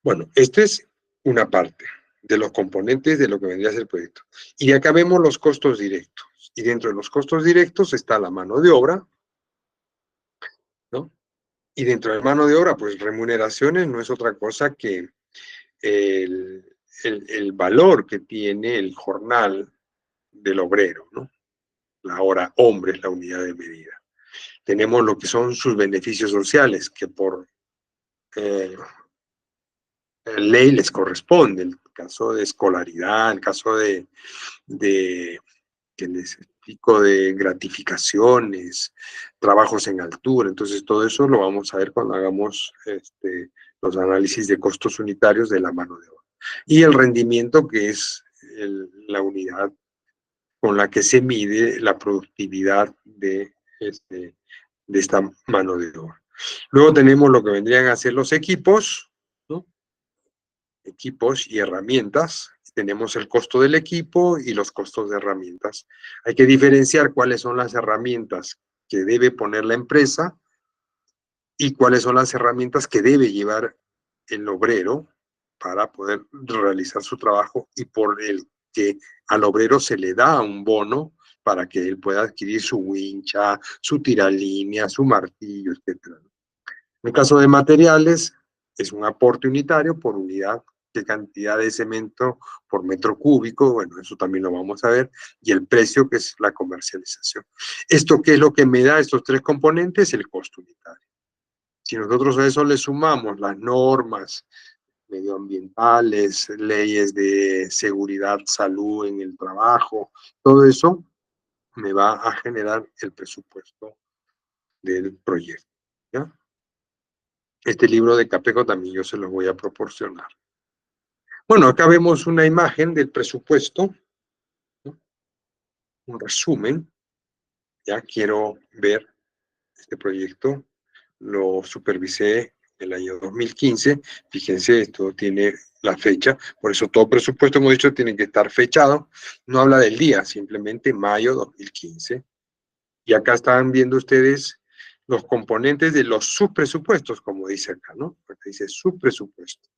Bueno, esta es una parte de los componentes de lo que vendría a ser el proyecto. Y acá vemos los costos directos. Y dentro de los costos directos está la mano de obra, ¿no? Y dentro de la mano de obra, pues remuneraciones no es otra cosa que el valor que tiene el jornal del obrero, ¿no? La hora hombre es la unidad de medida. Tenemos lo que son sus beneficios sociales, que por ley les corresponde, el caso de escolaridad, el caso de que les explico, de gratificaciones, trabajos en altura. Entonces todo eso lo vamos a ver cuando hagamos los análisis de costos unitarios de la mano de obra. Y el rendimiento, que es la unidad con la que se mide la productividad de esta mano de obra. Luego tenemos lo que vendrían a ser los equipos, ¿no? Equipos y herramientas. Tenemos el costo del equipo y los costos de herramientas. Hay que diferenciar cuáles son las herramientas que debe poner la empresa y cuáles son las herramientas que debe llevar el obrero para poder realizar su trabajo, y por el que al obrero se le da un bono para que él pueda adquirir su wincha, su tiralínea, su martillo, etc. En el caso de materiales, es un aporte unitario por unidad, qué cantidad de cemento por metro cúbico, bueno, eso también lo vamos a ver, y el precio, que es la comercialización. ¿Esto qué es lo que me da estos tres componentes? El costo unitario. Si nosotros a eso le sumamos las normas medioambientales, leyes de seguridad, salud en el trabajo, todo eso me va a generar el presupuesto del proyecto, ¿ya? Este libro de Capeco también yo se lo voy a proporcionar. Bueno, acá vemos una imagen del presupuesto, ¿no? Un resumen. Ya quiero ver este proyecto. Lo supervisé el año 2015. Fíjense, esto tiene la fecha. Por eso todo presupuesto, hemos dicho, tiene que estar fechado. No habla del día, simplemente mayo 2015. Y acá están viendo ustedes los componentes de los subpresupuestos, como dice acá, ¿no? Acá dice subpresupuesto.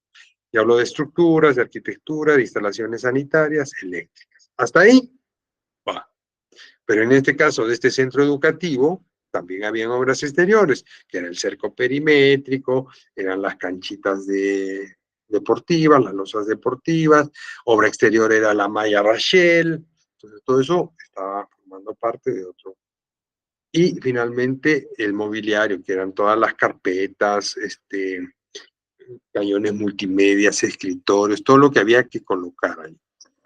Y hablo de estructuras, de arquitectura, de instalaciones sanitarias, eléctricas. Hasta ahí va. Pero en este caso de este centro educativo, también habían obras exteriores, que era el cerco perimétrico, eran las canchitas deportivas, las losas deportivas, obra exterior era la malla Rachel, entonces todo eso estaba formando parte de otro. Y finalmente el mobiliario, que eran todas las carpetas, cañones multimedias, escritorios, todo lo que había que colocar ahí.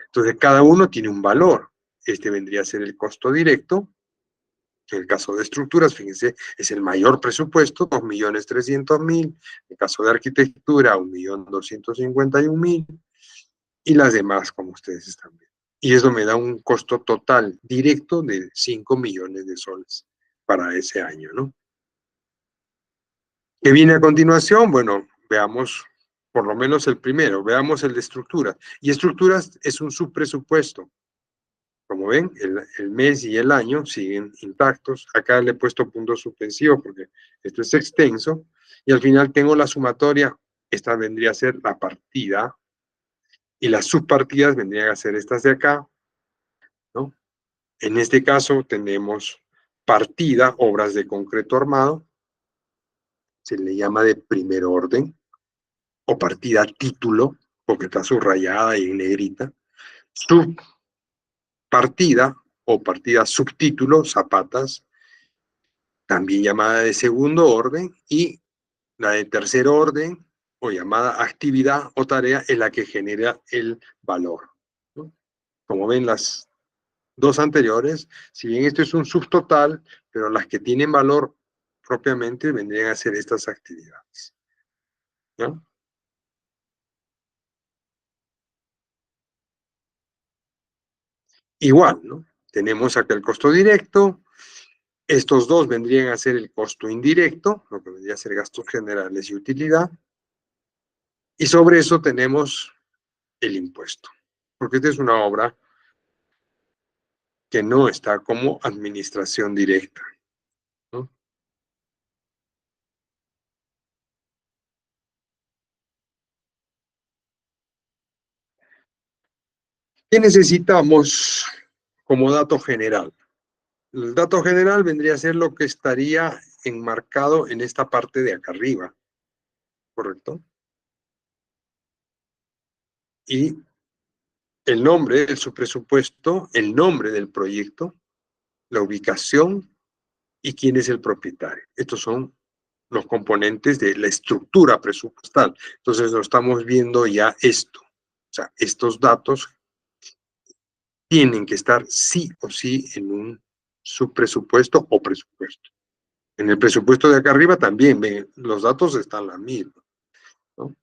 Entonces, cada uno tiene un valor. Este vendría a ser el costo directo, que en el caso de estructuras, fíjense, es el mayor presupuesto, 2.300.000. En el caso de arquitectura, 1.251.000. Y las demás, como ustedes están viendo. Y eso me da un costo total directo de 5 millones de soles para ese año, ¿no? ¿Qué viene a continuación? Bueno, veamos por lo menos el primero, veamos el de estructuras. Y estructuras es un subpresupuesto. Como ven, el mes y el año siguen intactos. Acá le he puesto puntos suspensivos porque esto es extenso. Y al final tengo la sumatoria. Esta vendría a ser la partida. Y las subpartidas vendrían a ser estas de acá, ¿no? En este caso tenemos partida, obras de concreto armado. Se le llama de primer orden. O partida título, porque está subrayada y en negrita. partida o partida subtítulo, zapatas, también llamada de segundo orden, y la de tercer orden o llamada actividad o tarea es la que genera el valor, ¿no? Como ven las dos anteriores, si bien esto es un subtotal, pero las que tienen valor propiamente vendrían a ser estas actividades, ¿no? Igual, ¿no? Tenemos acá el costo directo, estos dos vendrían a ser el costo indirecto, lo que vendría a ser gastos generales y utilidad, y sobre eso tenemos el impuesto, porque esta es una obra que no está como administración directa, ¿no? ¿Qué necesitamos como dato general? El dato general vendría a ser lo que estaría enmarcado en esta parte de acá arriba, ¿correcto? Y el nombre de su presupuesto, el nombre del proyecto, la ubicación y quién es el propietario. Estos son los componentes de la estructura presupuestal. Entonces, lo estamos viendo ya esto. O sea, estos datos tienen que estar sí o sí en un subpresupuesto o presupuesto. En el presupuesto de acá arriba también, ven, los datos están la misma, ¿no?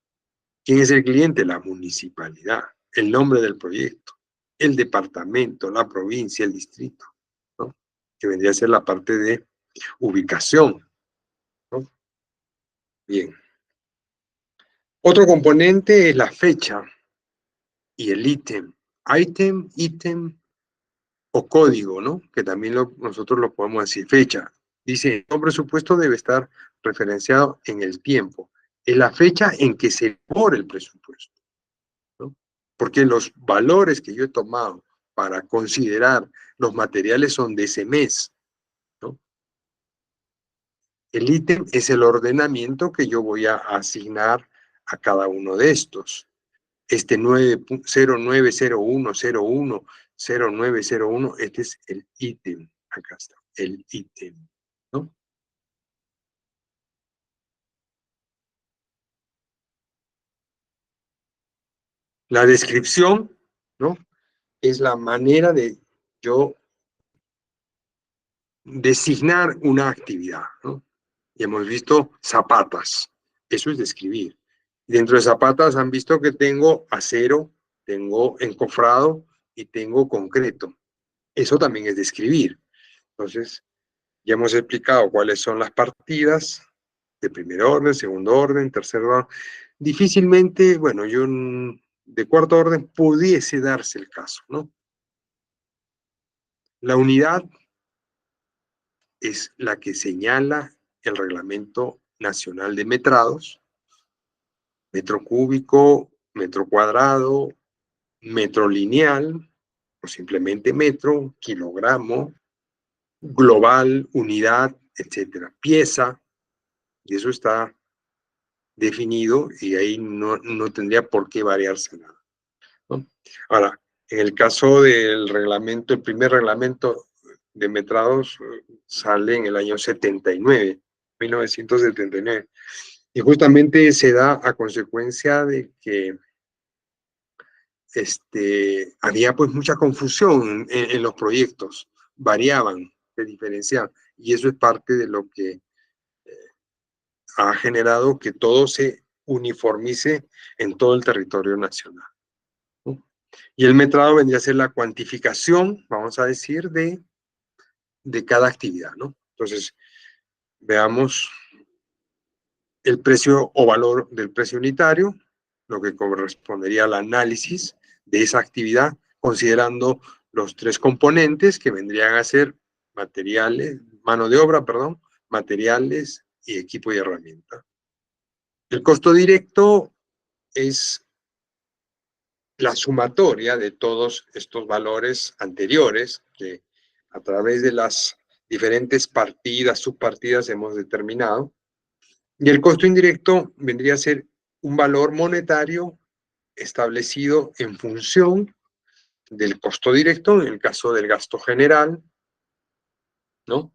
¿Quién es el cliente? La municipalidad, el nombre del proyecto, el departamento, la provincia, el distrito, ¿no? Que vendría a ser la parte de ubicación, ¿no? Bien. Otro componente es la fecha y el ítem. Ítem o código, ¿no? Que también nosotros lo podemos decir. Fecha. Dice, un presupuesto debe estar referenciado en el tiempo. Es la fecha en que se elabora el presupuesto, ¿no? Porque los valores que yo he tomado para considerar los materiales son de ese mes, ¿no? El ítem es el ordenamiento que yo voy a asignar a cada uno de estos. Este 0901010901, este es el ítem. Acá está, el ítem, ¿no? La descripción, ¿no? Es la manera de yo designar una actividad, ¿no? Y hemos visto zapatas, eso es describir. Dentro de zapatas han visto que tengo acero, tengo encofrado y tengo concreto. Eso también es describir. Entonces, ya hemos explicado cuáles son las partidas de primer orden, segundo orden, tercer orden. Difícilmente, bueno, yo de cuarto orden pudiese darse el caso, ¿no? La unidad es la que señala el Reglamento Nacional de Metrados, metro cúbico, metro cuadrado, metro lineal, o simplemente metro, kilogramo, global, unidad, etcétera. Pieza, y eso está definido y ahí no tendría por qué variarse nada, ¿no? Ahora, en el caso del reglamento, el primer reglamento de metrados sale en el año 79, 1979, y justamente se da a consecuencia de que había pues mucha confusión en los proyectos, variaban, se diferenciaban, y eso es parte de lo que ha generado que todo se uniformice en todo el territorio nacional, ¿no? Y el metrado vendría a ser la cuantificación, vamos a decir, de cada actividad, ¿no? Entonces, veamos el precio o valor del precio unitario, lo que correspondería al análisis de esa actividad, considerando los tres componentes que vendrían a ser materiales, mano de obra, perdón, materiales y equipo y herramienta. El costo directo es la sumatoria de todos estos valores anteriores que a través de las diferentes partidas, subpartidas hemos determinado. Y el costo indirecto vendría a ser un valor monetario establecido en función del costo directo, en el caso del gasto general, ¿no?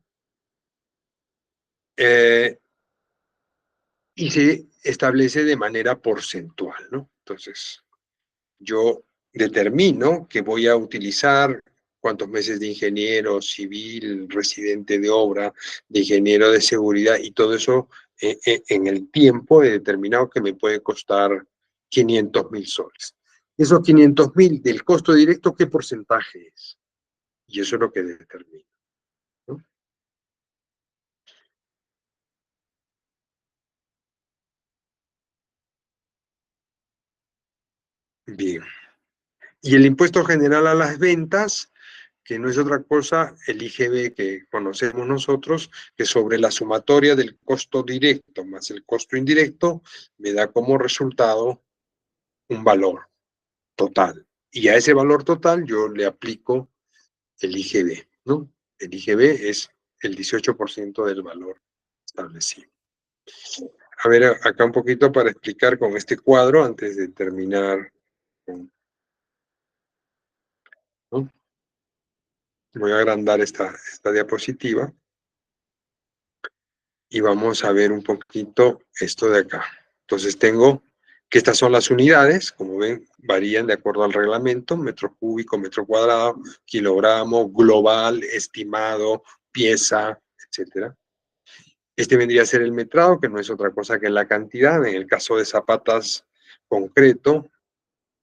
Y se establece de manera porcentual, ¿no? Entonces, yo determino que voy a utilizar cuántos meses de ingeniero civil, residente de obra, de ingeniero de seguridad y todo eso en el tiempo he determinado que me puede costar 500.000 soles. Esos 500.000 del costo directo, ¿qué porcentaje es? Y eso es lo que determino, ¿no? Bien. Y el impuesto general a las ventas, que no es otra cosa, el IGB que conocemos nosotros, que sobre la sumatoria del costo directo más el costo indirecto, me da como resultado un valor total. Y a ese valor total yo le aplico el IGB, ¿no? El IGB es el 18% del valor establecido. A ver, acá un poquito para explicar con este cuadro antes de terminar, ¿no? Voy a agrandar esta diapositiva y vamos a ver un poquito esto de acá. Entonces tengo que estas son las unidades, como ven, varían de acuerdo al reglamento, metro cúbico, metro cuadrado, kilogramo, global, estimado, pieza, etcétera. Este vendría a ser el metrado, que no es otra cosa que la cantidad. En el caso de zapatas concreto,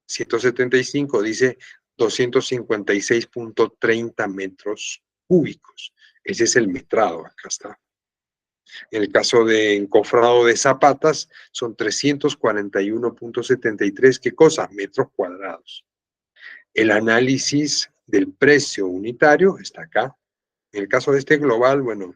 175 dice 256.30 metros cúbicos. Ese es el metrado, acá está. En el caso de encofrado de zapatas, son 341.73, ¿qué cosa? Metros cuadrados. El análisis del precio unitario está acá. En el caso de este global, bueno,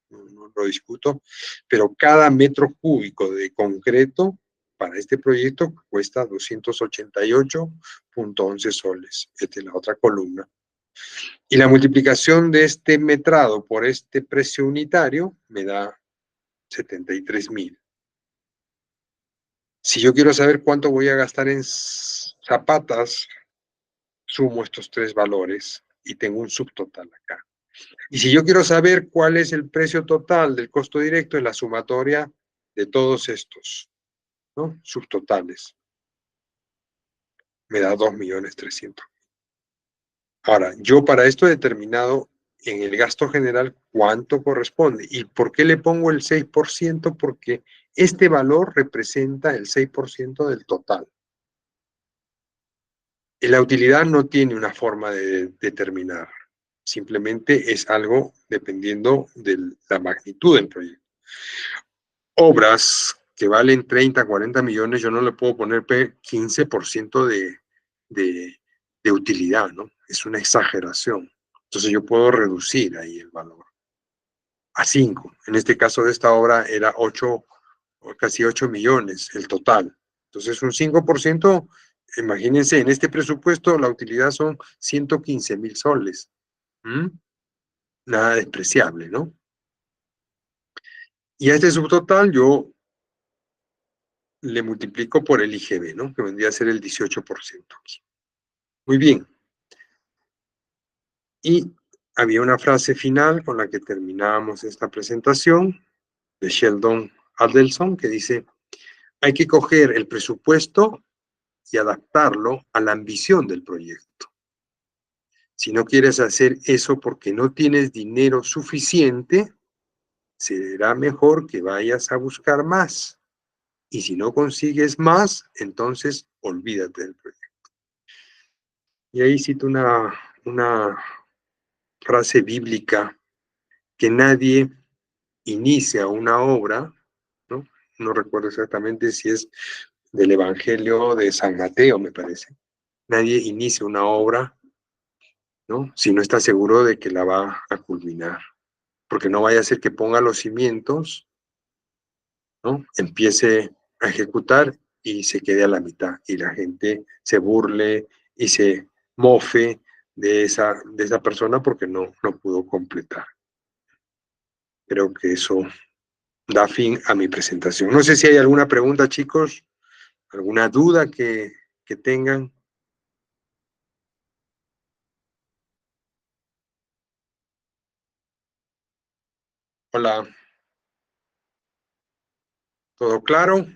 no lo discuto, pero cada metro cúbico de concreto para este proyecto cuesta 288.11 soles. Esta es la otra columna. Y la multiplicación de este metrado por este precio unitario me da 73.000. Si yo quiero saber cuánto voy a gastar en zapatas, sumo estos tres valores y tengo un subtotal acá. Y si yo quiero saber cuál es el precio total del costo directo, es la sumatoria de todos estos, ¿no? Subtotales. Me da 2.300.000. Ahora, yo para esto he determinado en el gasto general cuánto corresponde. ¿Y por qué le pongo el 6%? Porque este valor representa el 6% del total. La utilidad no tiene una forma de determinar, simplemente es algo dependiendo de la magnitud del proyecto. Obras que valen 30, 40 millones, yo no le puedo poner 15% de utilidad, ¿no? Es una exageración. Entonces yo puedo reducir ahí el valor a 5. En este caso de esta obra era 8, casi 8 millones el total. Entonces un 5%, imagínense, en este presupuesto la utilidad son 115.000 soles. Nada despreciable, ¿no? Y a este subtotal yo le multiplico por el IGB, ¿no? Que vendría a ser el 18% aquí. Muy bien. Y había una frase final con la que terminábamos esta presentación de Sheldon Adelson que dice, hay que coger el presupuesto y adaptarlo a la ambición del proyecto. Si no quieres hacer eso porque no tienes dinero suficiente, será mejor que vayas a buscar más. Y si no consigues más, entonces olvídate del proyecto. Y ahí cito una frase bíblica, que nadie inicia una obra, ¿no? No recuerdo exactamente si es del Evangelio de San Mateo, me parece. Nadie inicia una obra, ¿no? Si no está seguro de que la va a culminar. Porque no vaya a ser que ponga los cimientos, ¿no? Empiece a ejecutar y se quede a la mitad. Y la gente se burle y se mofe de esa persona porque no pudo completar. Creo que eso da fin a mi presentación. No sé si hay alguna pregunta, chicos, alguna duda que tengan. Hola. ¿Todo claro?